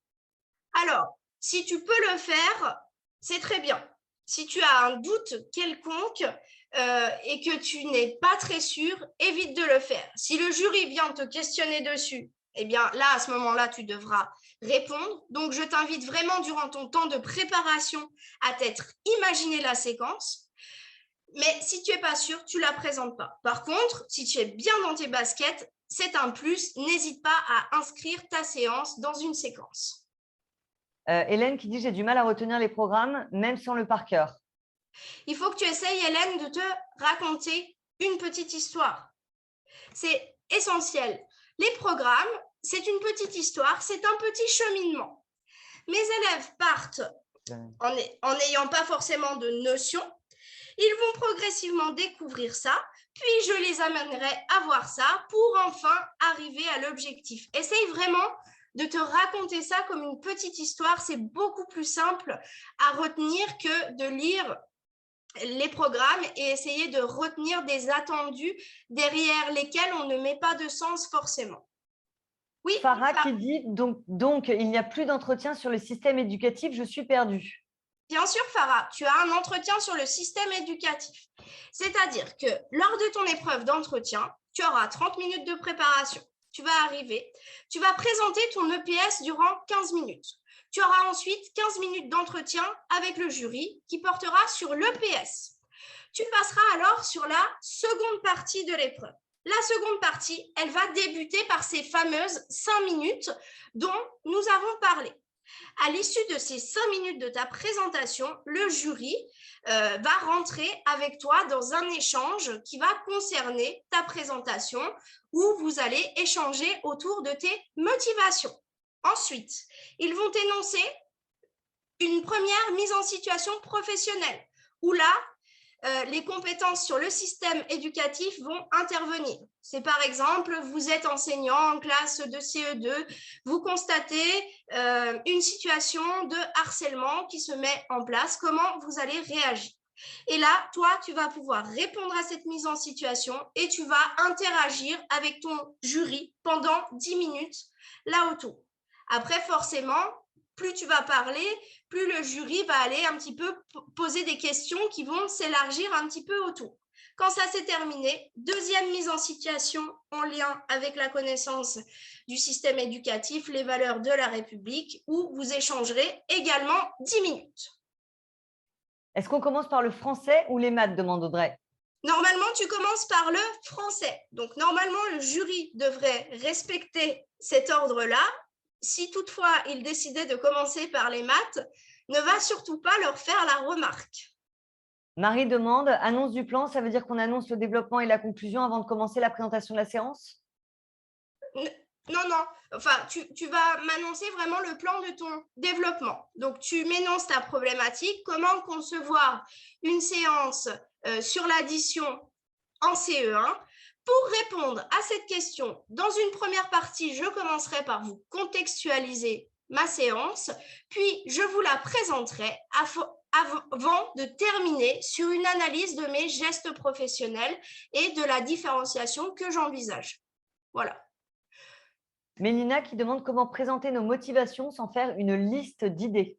Alors, si tu peux le faire, c'est très bien. Si tu as un doute quelconque et que tu n'es pas très sûr, évite de le faire. Si le jury vient te questionner dessus, eh bien là, à ce moment-là, tu devras répondre. Donc, je t'invite vraiment durant ton temps de préparation à t'être imaginé la séquence. Mais si tu n'es pas sûr, tu ne la présentes pas. Par contre, si tu es bien dans tes baskets, c'est un plus. N'hésite pas à inscrire ta séance dans une séquence. Hélène qui dit: j'ai du mal à retenir les programmes, même sans le par cœur. Il faut que tu essayes, Hélène, de te raconter une petite histoire. C'est essentiel. Les programmes, c'est une petite histoire, c'est un petit cheminement. Mes élèves partent en n'ayant pas forcément de notion. Ils vont progressivement découvrir ça, puis je les amènerai à voir ça pour enfin arriver à l'objectif. Essaye vraiment de te raconter ça comme une petite histoire. C'est beaucoup plus simple à retenir que de lire les programmes et essayer de retenir des attendus derrière lesquels on ne met pas de sens forcément. Oui, Farah qui dit donc il n'y a plus d'entretien sur le système éducatif, je suis perdue. Bien sûr, Farah, tu as un entretien sur le système éducatif. C'est-à-dire que lors de ton épreuve d'entretien, tu auras 30 minutes de préparation. Tu vas arriver, tu vas présenter ton EPS durant 15 minutes. Tu auras ensuite 15 minutes d'entretien avec le jury qui portera sur l'EPS. Tu passeras alors sur la seconde partie de l'épreuve. La seconde partie, elle va débuter par ces fameuses 5 minutes dont nous avons parlé. À l'issue de ces 5 minutes de ta présentation, le jury va rentrer avec toi dans un échange qui va concerner ta présentation où vous allez échanger autour de tes motivations. Ensuite, ils vont énoncer une première mise en situation professionnelle où là, les compétences sur le système éducatif vont intervenir. C'est par exemple, vous êtes enseignant en classe de CE2, vous constatez une situation de harcèlement qui se met en place, comment vous allez réagir? Et là, toi, tu vas pouvoir répondre à cette mise en situation et tu vas interagir avec ton jury pendant 10 minutes là autour. Après, forcément, plus tu vas parler, plus le jury va aller un petit peu poser des questions qui vont s'élargir un petit peu autour. Quand ça s'est terminé, deuxième mise en situation en lien avec la connaissance du système éducatif, les valeurs de la République, où vous échangerez également 10 minutes. Est-ce qu'on commence par le français ou les maths, demande Audrey? Normalement, tu commences par le français. Donc, normalement, le jury devrait respecter cet ordre-là. Si toutefois il décidait de commencer par les maths, ne va surtout pas leur faire la remarque. Marie demande, annonce du plan, ça veut dire qu'on annonce le développement et la conclusion avant de commencer la présentation de la séance? Non, non. Enfin, tu vas m'annoncer vraiment le plan de ton développement. Donc, tu m'énonces ta problématique, comment concevoir une séance sur l'addition en CE1. Pour répondre à cette question, dans une première partie, je commencerai par vous contextualiser ma séance, puis je vous la présenterai avant de terminer sur une analyse de mes gestes professionnels et de la différenciation que j'envisage. Voilà. Mélina qui demande comment présenter nos motivations sans faire une liste d'idées.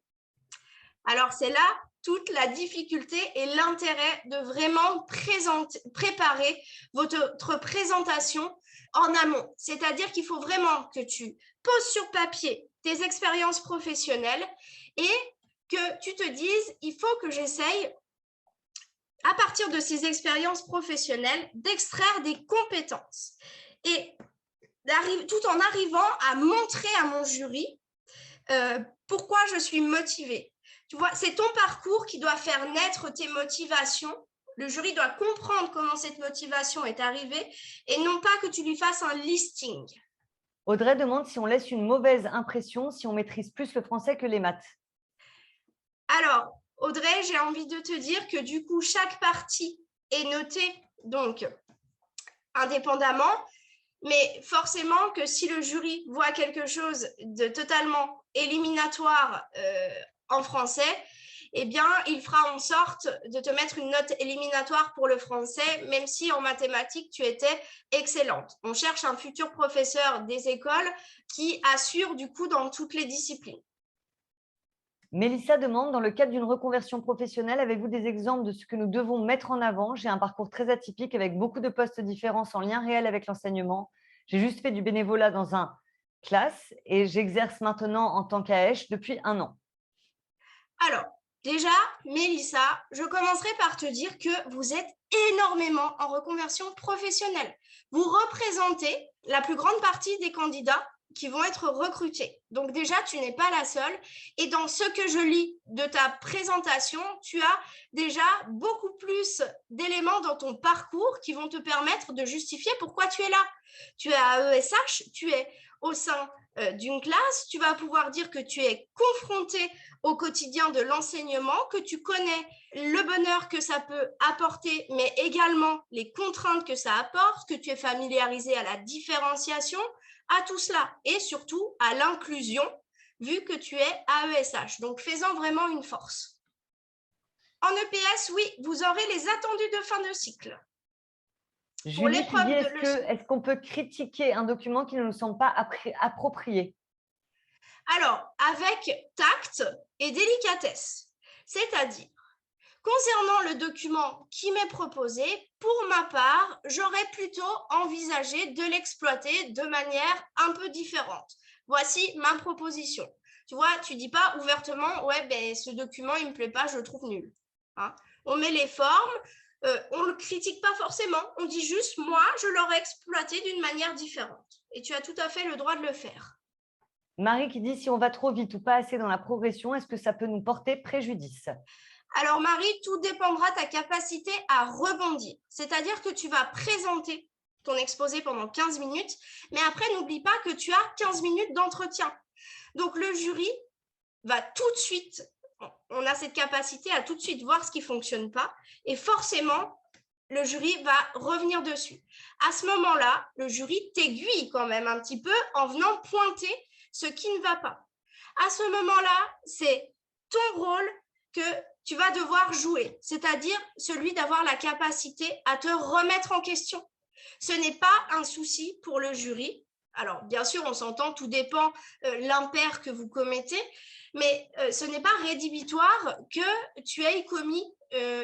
Alors, c'est là toute la difficulté et l'intérêt de vraiment préparer votre présentation en amont. C'est-à-dire qu'il faut vraiment que tu poses sur papier tes expériences professionnelles et que tu te dises, il faut que j'essaye, à partir de ces expériences professionnelles, d'extraire des compétences. Et tout en arrivant à montrer à mon jury pourquoi je suis motivée. Tu vois, c'est ton parcours qui doit faire naître tes motivations. Le jury doit comprendre comment cette motivation est arrivée et non pas que tu lui fasses un listing. Audrey demande si on laisse une mauvaise impression si on maîtrise plus le français que les maths. Alors, Audrey, j'ai envie de te dire que du coup, chaque partie est notée donc indépendamment, mais forcément que si le jury voit quelque chose de totalement éliminatoire en français, eh bien, il fera en sorte de te mettre une note éliminatoire pour le français, même si en mathématiques, tu étais excellente. On cherche un futur professeur des écoles qui assure du coup dans toutes les disciplines. Mélissa demande, dans le cadre d'une reconversion professionnelle, avez-vous des exemples de ce que nous devons mettre en avant? J'ai un parcours très atypique avec beaucoup de postes différents en lien réel avec l'enseignement. J'ai juste fait du bénévolat dans une classe et j'exerce maintenant en tant qu'AESH depuis 1 an. Alors, déjà, Mélissa, je commencerai par te dire que vous êtes énormément en reconversion professionnelle. Vous représentez la plus grande partie des candidats qui vont être recrutés. Donc déjà, tu n'es pas la seule. Et dans ce que je lis de ta présentation, tu as déjà beaucoup plus d'éléments dans ton parcours qui vont te permettre de justifier pourquoi tu es là. Tu es à ESH, tu es au sein d'une classe, tu vas pouvoir dire que tu es confronté au quotidien de l'enseignement, que tu connais le bonheur que ça peut apporter, mais également les contraintes que ça apporte, que tu es familiarisé à la différenciation, à tout cela et surtout à l'inclusion, vu que tu es à ESH. Donc, fais-en vraiment une force. En EPS, oui, vous aurez les attendus de fin de cycle. Julie qui dit, est-ce qu'on peut critiquer un document qui ne nous semble pas approprié? Alors, avec tact et délicatesse, c'est-à-dire, concernant le document qui m'est proposé, pour ma part, j'aurais plutôt envisagé de l'exploiter de manière un peu différente. Voici ma proposition. Tu vois, tu dis pas ouvertement, ouais, ben, ce document, il me plaît pas, je le trouve nul. Hein? On met les formes, on le critique pas forcément, on dit juste, moi, je l'aurais exploité d'une manière différente. Et tu as tout à fait le droit de le faire. Marie qui dit, si on va trop vite ou pas assez dans la progression, est-ce que ça peut nous porter préjudice? Alors Marie, tout dépendra de ta capacité à rebondir. C'est-à-dire que tu vas présenter ton exposé pendant 15 minutes, mais après, n'oublie pas que tu as 15 minutes d'entretien. Donc le jury va tout de suite, on a cette capacité à tout de suite voir ce qui ne fonctionne pas, et forcément, le jury va revenir dessus. À ce moment-là, le jury t'aiguille quand même un petit peu en venant pointer ce qui ne va pas. À ce moment-là, c'est ton rôle que tu vas devoir jouer, c'est-à-dire celui d'avoir la capacité à te remettre en question. Ce n'est pas un souci pour le jury. Alors, bien sûr, on s'entend, tout dépend l'impair que vous commettez, mais ce n'est pas rédhibitoire que tu aies commis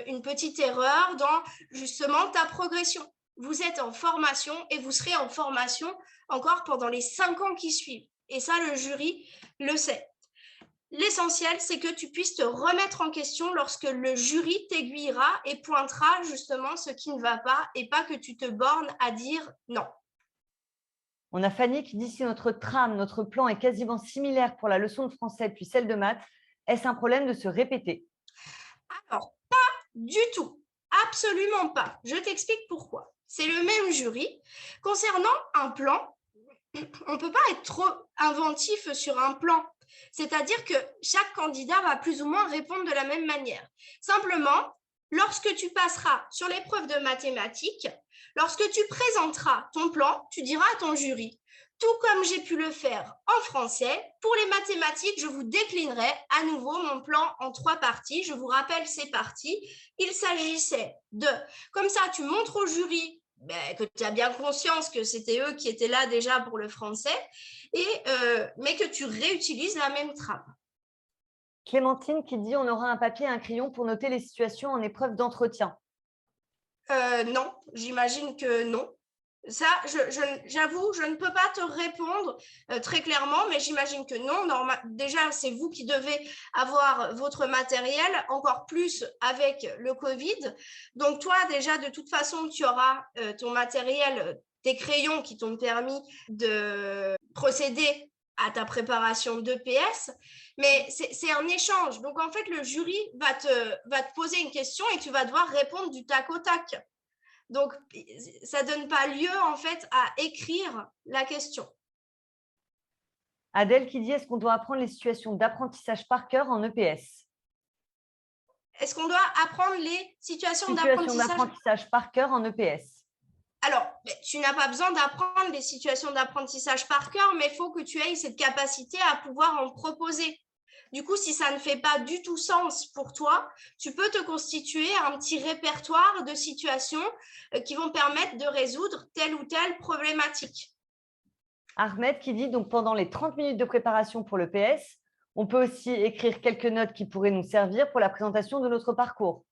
une petite erreur dans justement ta progression. Vous êtes en formation et vous serez en formation encore pendant les 5 ans qui suivent. Et ça, le jury le sait. L'essentiel, c'est que tu puisses te remettre en question lorsque le jury t'aiguillera et pointera justement ce qui ne va pas et pas que tu te bornes à dire non. On a Fanny qui dit, si notre trame, notre plan est quasiment similaire pour la leçon de français puis celle de maths, est-ce un problème de se répéter? Alors, pas du tout. Absolument pas. Je t'explique pourquoi. C'est le même jury. Concernant un plan, on ne peut pas être trop inventif sur un plan. C'est-à-dire que chaque candidat va plus ou moins répondre de la même manière. Simplement, lorsque tu passeras sur l'épreuve de mathématiques, lorsque tu présenteras ton plan, tu diras à ton jury, tout comme j'ai pu le faire en français, pour les mathématiques, je vous déclinerai à nouveau mon plan en 3 parties. Je vous rappelle ces parties. Il s'agissait de, comme ça, tu montres au jury que tu as bien conscience que c'était eux qui étaient là déjà pour le français, mais que tu réutilises la même trame. Clémentine qui dit, on aura un papier et un crayon pour noter les situations en épreuve d'entretien. Non, j'imagine que non. Ça, j'avoue, je ne peux pas te répondre très clairement, mais j'imagine que non. Déjà, c'est vous qui devez avoir votre matériel, encore plus avec le Covid. Donc, toi, déjà, de toute façon, tu auras ton matériel, tes crayons qui t'ont permis de procéder à ta préparation d'EPS, mais c'est un échange. Donc, en fait, le jury va te poser une question et tu vas devoir répondre du tac au tac. Donc, ça ne donne pas lieu, en fait, à écrire la question. Adèle qui dit, est-ce qu'on doit apprendre les situations d'apprentissage par cœur en EPS? Est-ce qu'on doit apprendre les situations d'apprentissage par cœur en EPS? Alors, tu n'as pas besoin d'apprendre les situations d'apprentissage par cœur, mais il faut que tu aies cette capacité à pouvoir en proposer. Du coup, si ça ne fait pas du tout sens pour toi, tu peux te constituer un petit répertoire de situations qui vont permettre de résoudre telle ou telle problématique. Ahmed qui dit, donc pendant les 30 minutes de préparation pour le PS, on peut aussi écrire quelques notes qui pourraient nous servir pour la présentation de notre parcours.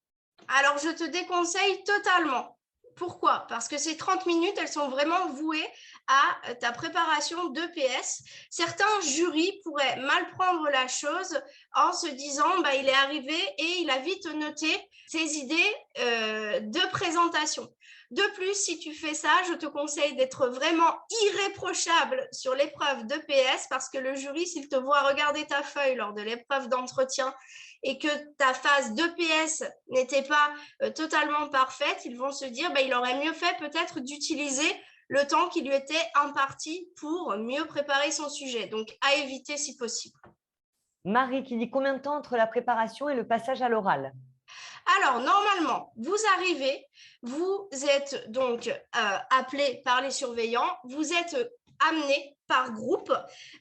Alors, je te déconseille totalement. Pourquoi? Parce que ces 30 minutes, elles sont vraiment vouées à ta préparation d'EPS. Certains jurys pourraient mal prendre la chose en se disant il est arrivé et il a vite noté ses idées de présentation. De plus, si tu fais ça, je te conseille d'être vraiment irréprochable sur l'épreuve de PS parce que le jury, s'il te voit regarder ta feuille lors de l'épreuve d'entretien et que ta phase de PS n'était pas totalement parfaite, ils vont se dire il aurait mieux fait peut-être d'utiliser le temps qui lui était imparti pour mieux préparer son sujet. Donc, à éviter si possible. Marie qui dit combien de temps entre la préparation et le passage à l'oral? Alors, normalement, vous arrivez, vous êtes donc appelé par les surveillants, vous êtes amené par groupe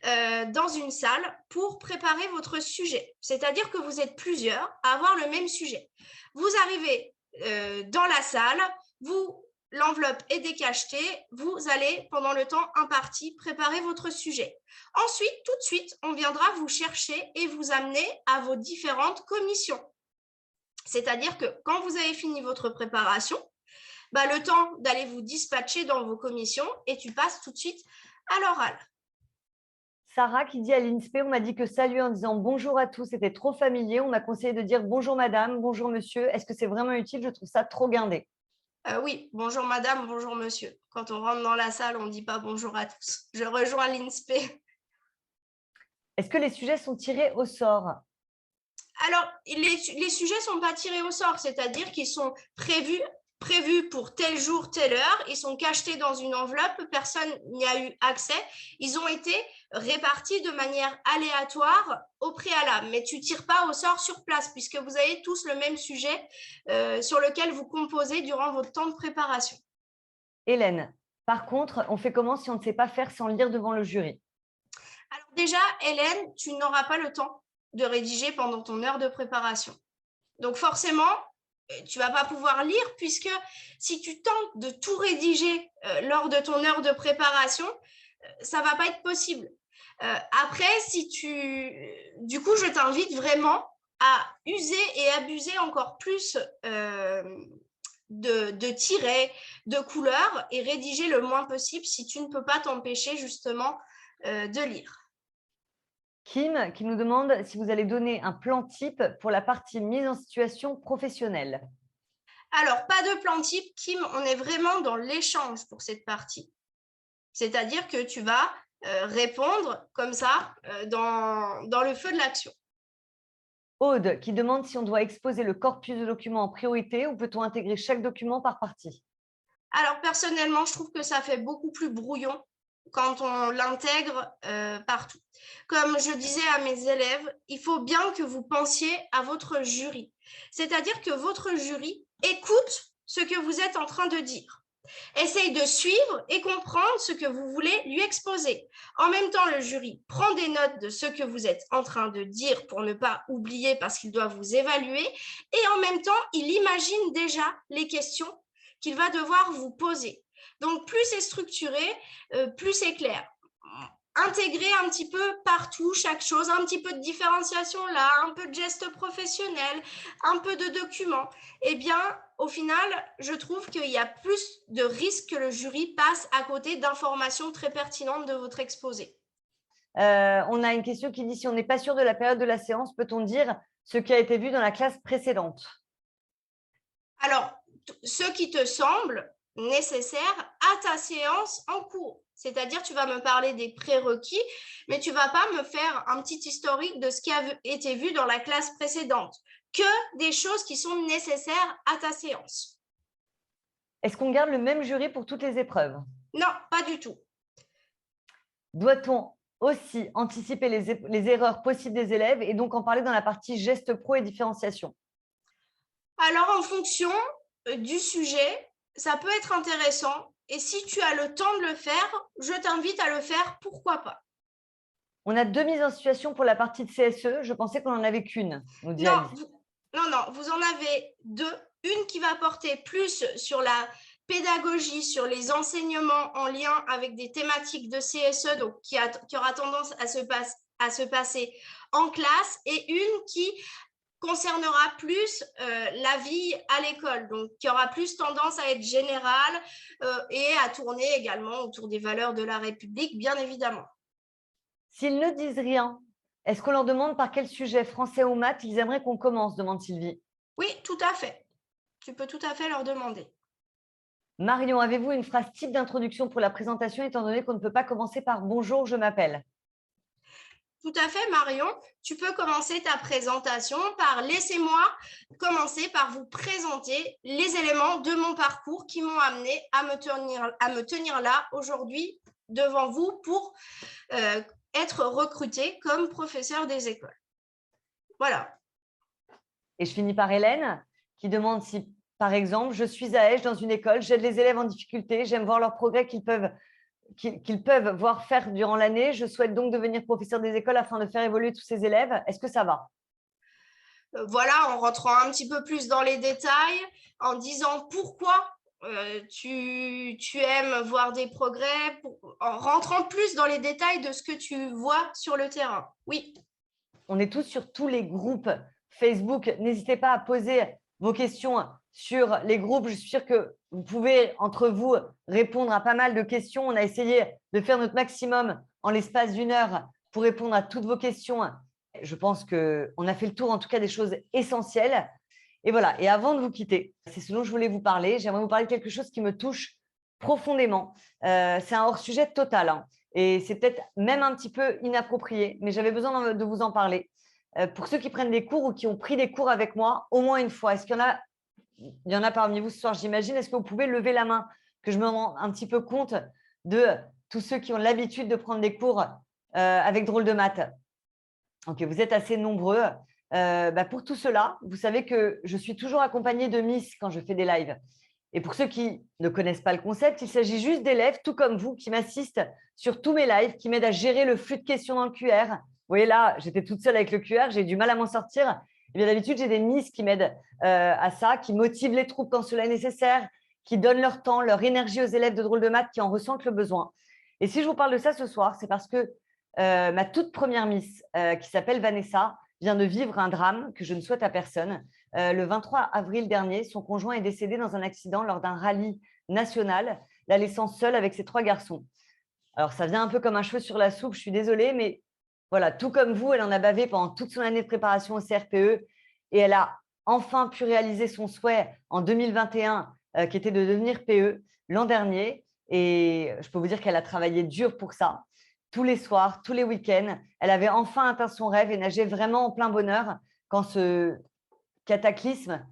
dans une salle pour préparer votre sujet. C'est-à-dire que vous êtes plusieurs à avoir le même sujet. Vous arrivez dans la salle, l'enveloppe est décachetée, vous allez, pendant le temps imparti, préparer votre sujet. Ensuite, tout de suite, on viendra vous chercher et vous amener à vos différentes commissions. C'est-à-dire que quand vous avez fini votre préparation, le temps d'aller vous dispatcher dans vos commissions et tu passes tout de suite à l'oral. Sarah qui dit à l'INSPE, on m'a dit que saluer en disant bonjour à tous, c'était trop familier. On m'a conseillé de dire bonjour madame, bonjour monsieur. Est-ce que c'est vraiment utile? Je trouve ça trop guindé. Oui, bonjour madame, bonjour monsieur. Quand on rentre dans la salle, on ne dit pas bonjour à tous. Je rejoins l'INSPE. Est-ce que les sujets sont tirés au sort? Alors, les sujets ne sont pas tirés au sort, c'est-à-dire qu'ils sont prévus pour tel jour, telle heure. Ils sont cachetés dans une enveloppe, personne n'y a eu accès. Ils ont été répartis de manière aléatoire au préalable, mais tu ne tires pas au sort sur place puisque vous avez tous le même sujet sur lequel vous composez durant votre temps de préparation. Hélène, par contre, on fait comment si on ne sait pas faire sans lire devant le jury? Alors déjà, Hélène, tu n'auras pas le temps de rédiger pendant ton heure de préparation. Donc forcément, tu ne vas pas pouvoir lire puisque si tu tentes de tout rédiger lors de ton heure de préparation, ça ne va pas être possible. Après, du coup, je t'invite vraiment à user et abuser encore plus de tirets, de couleurs et rédiger le moins possible si tu ne peux pas t'empêcher justement de lire. Kim qui nous demande si vous allez donner un plan type pour la partie mise en situation professionnelle. Alors, pas de plan type, Kim, on est vraiment dans l'échange pour cette partie. C'est-à-dire que tu vas répondre comme ça dans le feu de l'action. Aude qui demande si on doit exposer le corpus de documents en priorité ou peut-on intégrer chaque document par partie? Alors, personnellement, je trouve que ça fait beaucoup plus brouillon quand on l'intègre partout. Comme je disais à mes élèves, il faut bien que vous pensiez à votre jury. C'est-à-dire que votre jury écoute ce que vous êtes en train de dire. Essaye de suivre et comprendre ce que vous voulez lui exposer. En même temps, le jury prend des notes de ce que vous êtes en train de dire pour ne pas oublier parce qu'il doit vous évaluer. Et en même temps, il imagine déjà les questions qu'il va devoir vous poser. Donc, plus c'est structuré, plus c'est clair. Intégrer un petit peu partout chaque chose, un petit peu de différenciation là, un peu de gestes professionnels, un peu de documents. Eh bien, au final, je trouve qu'il y a plus de risques que le jury passe à côté d'informations très pertinentes de votre exposé. On a une question qui dit si on n'est pas sûr de la période de la séance, peut-on dire ce qui a été vu dans la classe précédente? Alors, ce qui te semble nécessaire à ta séance en cours. C'est-à-dire, tu vas me parler des prérequis, mais tu ne vas pas me faire un petit historique de ce qui a été vu dans la classe précédente, que des choses qui sont nécessaires à ta séance. Est-ce qu'on garde le même jury pour toutes les épreuves? Non, pas du tout. Doit-on aussi anticiper les erreurs possibles des élèves et donc en parler dans la partie gestes pro et différenciation? Alors, en fonction du sujet, ça peut être intéressant. Et si tu as le temps de le faire, je t'invite à le faire, pourquoi pas. On a 2 mises en situation pour la partie de CSE. Je pensais qu'on n'en avait qu'une, nous dit Non, Ali. non, vous en avez deux. Une qui va porter plus sur la pédagogie, sur les enseignements en lien avec des thématiques de CSE, donc qui aura tendance à se passer en classe, et une qui concernera plus la vie à l'école, donc qui aura plus tendance à être générale et à tourner également autour des valeurs de la République, bien évidemment. S'ils ne disent rien, est-ce qu'on leur demande par quel sujet, français ou maths, ils aimeraient qu'on commence, demande Sylvie. Oui, tout à fait. Tu peux tout à fait leur demander. Marion, avez-vous une phrase type d'introduction pour la présentation, étant donné qu'on ne peut pas commencer par « Bonjour, je m'appelle ». Tout à fait, Marion. Tu peux commencer ta présentation par « Laissez-moi commencer par vous présenter les éléments de mon parcours qui m'ont amené à me tenir là aujourd'hui devant vous pour être recrutée comme professeur des écoles. » Voilà. Et je finis par Hélène, qui demande si, par exemple, je suis à Aige dans une école, j'aide les élèves en difficulté, j'aime voir leurs progrès qu'ils peuvent voir faire durant l'année. Je souhaite donc devenir professeur des écoles afin de faire évoluer tous ces élèves. Est-ce que ça va? Voilà, en rentrant un petit peu plus dans les détails, en disant pourquoi tu aimes voir des progrès, en rentrant plus dans les détails de ce que tu vois sur le terrain. Oui. On est tous sur tous les groupes Facebook. N'hésitez pas à poser vos questions sur les groupes. Je suis sûre que vous pouvez, entre vous, répondre à pas mal de questions. On a essayé de faire notre maximum en l'espace d'une heure pour répondre à toutes vos questions. Je pense qu'on a fait le tour, en tout cas, des choses essentielles. Et voilà. Et avant de vous quitter, c'est ce dont je voulais vous parler. J'aimerais vous parler de quelque chose qui me touche profondément. C'est un hors-sujet total, hein. Et c'est peut-être même un petit peu inapproprié, mais j'avais besoin de vous en parler. Pour ceux qui prennent des cours ou qui ont pris des cours avec moi, au moins une fois, est-ce qu'il y en a parmi vous ce soir, j'imagine? Est-ce que vous pouvez lever la main, que je me rends un petit peu compte de tous ceux qui ont l'habitude de prendre des cours avec Drôle de Maths? Ok, vous êtes assez nombreux. Pour tout cela, vous savez que je suis toujours accompagnée de Miss quand je fais des lives. Et pour ceux qui ne connaissent pas le concept, il s'agit juste d'élèves, tout comme vous, qui m'assistent sur tous mes lives, qui m'aident à gérer le flux de questions dans le QR. Vous voyez là, j'étais toute seule avec le QR, j'ai eu du mal à m'en sortir. Et bien d'habitude, j'ai des Miss qui m'aident à ça, qui motivent les troupes quand cela est nécessaire, qui donnent leur temps, leur énergie aux élèves de Drôle de Maths qui en ressentent le besoin. Et si je vous parle de ça ce soir, c'est parce que ma toute première Miss, qui s'appelle Vanessa, vient de vivre un drame que je ne souhaite à personne. Le 23 avril dernier, son conjoint est décédé dans un accident lors d'un rallye national, la laissant seule avec ses 3 garçons. Alors, ça vient un peu comme un cheveu sur la soupe, je suis désolée, mais voilà, tout comme vous, elle en a bavé pendant toute son année de préparation au CRPE et elle a enfin pu réaliser son souhait en 2021, qui était de devenir PE l'an dernier. Et je peux vous dire qu'elle a travaillé dur pour ça. Tous les soirs, tous les week-ends, elle avait enfin atteint son rêve et nageait vraiment en plein bonheur quand ce cataclysme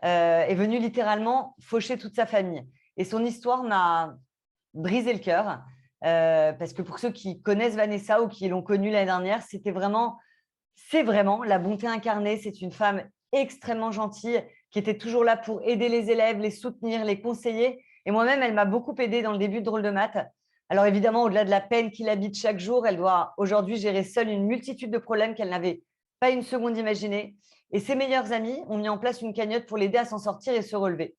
est venu littéralement faucher toute sa famille. Et son histoire m'a brisé le cœur parce que pour ceux qui connaissent Vanessa ou qui l'ont connue l'année dernière, c'est vraiment la bonté incarnée. C'est une femme extrêmement gentille qui était toujours là pour aider les élèves, les soutenir, les conseiller. Et moi-même, elle m'a beaucoup aidée dans le début de Drôle de Maths. Alors évidemment, au-delà de la peine qu'il habite chaque jour, elle doit aujourd'hui gérer seule une multitude de problèmes qu'elle n'avait pas une seconde imaginé. Et ses meilleurs amis ont mis en place une cagnotte pour l'aider à s'en sortir et se relever.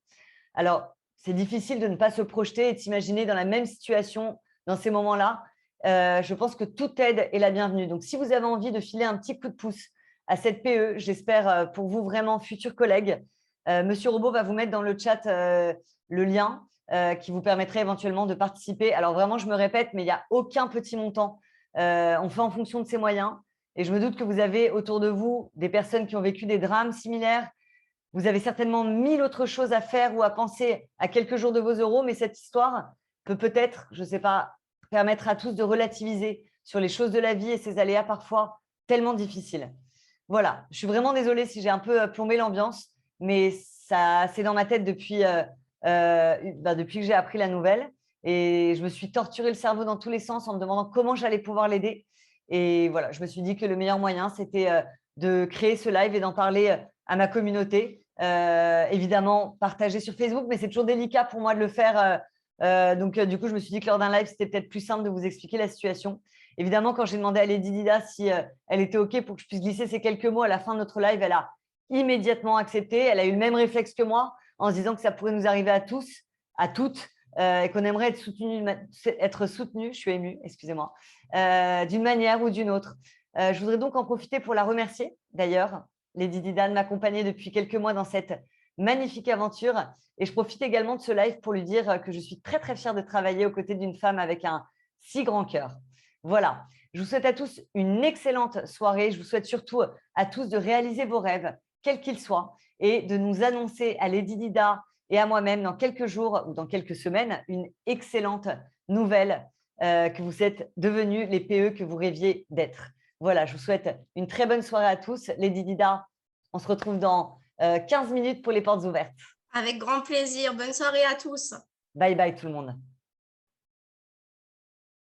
Alors, c'est difficile de ne pas se projeter et de s'imaginer dans la même situation dans ces moments-là. Je pense que toute aide est la bienvenue. Donc, si vous avez envie de filer un petit coup de pouce à cette PE, j'espère pour vous vraiment, futurs collègues, Monsieur Robot va vous mettre dans le chat le lien qui vous permettrait éventuellement de participer. Alors, vraiment, je me répète, mais il n'y a aucun petit montant. On fait en fonction de ses moyens. Et je me doute que vous avez autour de vous des personnes qui ont vécu des drames similaires. Vous avez certainement 1000 autres choses à faire ou à penser à quelques jours de vos euros, mais cette histoire peut peut-être, je ne sais pas, permettre à tous de relativiser sur les choses de la vie et ses aléas parfois tellement difficiles. Voilà, je suis vraiment désolée si j'ai un peu plombé l'ambiance, mais c'est dans ma tête depuis que j'ai appris la nouvelle et je me suis torturé le cerveau dans tous les sens en me demandant comment j'allais pouvoir l'aider. Et voilà, je me suis dit que le meilleur moyen, c'était de créer ce live et d'en parler à ma communauté. Évidemment, partager sur Facebook, mais c'est toujours délicat pour moi de le faire. Donc, du coup, je me suis dit que lors d'un live, c'était peut-être plus simple de vous expliquer la situation. Évidemment, quand j'ai demandé à Lady Dida si elle était OK pour que je puisse glisser ces quelques mots à la fin de notre live, elle a immédiatement accepté. Elle a eu le même réflexe que moi en se disant que ça pourrait nous arriver à tous, à toutes, et qu'on aimerait être soutenu, je suis émue, excusez-moi, d'une manière ou d'une autre. Je voudrais donc en profiter pour la remercier, d'ailleurs, Lady Dida, de m'accompagner depuis quelques mois dans cette magnifique aventure. Et je profite également de ce live pour lui dire que je suis très, très fière de travailler aux côtés d'une femme avec un si grand cœur. Voilà. Je vous souhaite à tous une excellente soirée. Je vous souhaite surtout à tous de réaliser vos rêves, quels qu'ils soient, et de nous annoncer à Lady Dida et à moi-même dans quelques jours ou dans quelques semaines une excellente nouvelle que vous êtes devenus les PE que vous rêviez d'être. Voilà, je vous souhaite une très bonne soirée à tous. Lady Dida, on se retrouve dans 15 minutes pour les portes ouvertes. Avec grand plaisir. Bonne soirée à tous. Bye bye tout le monde.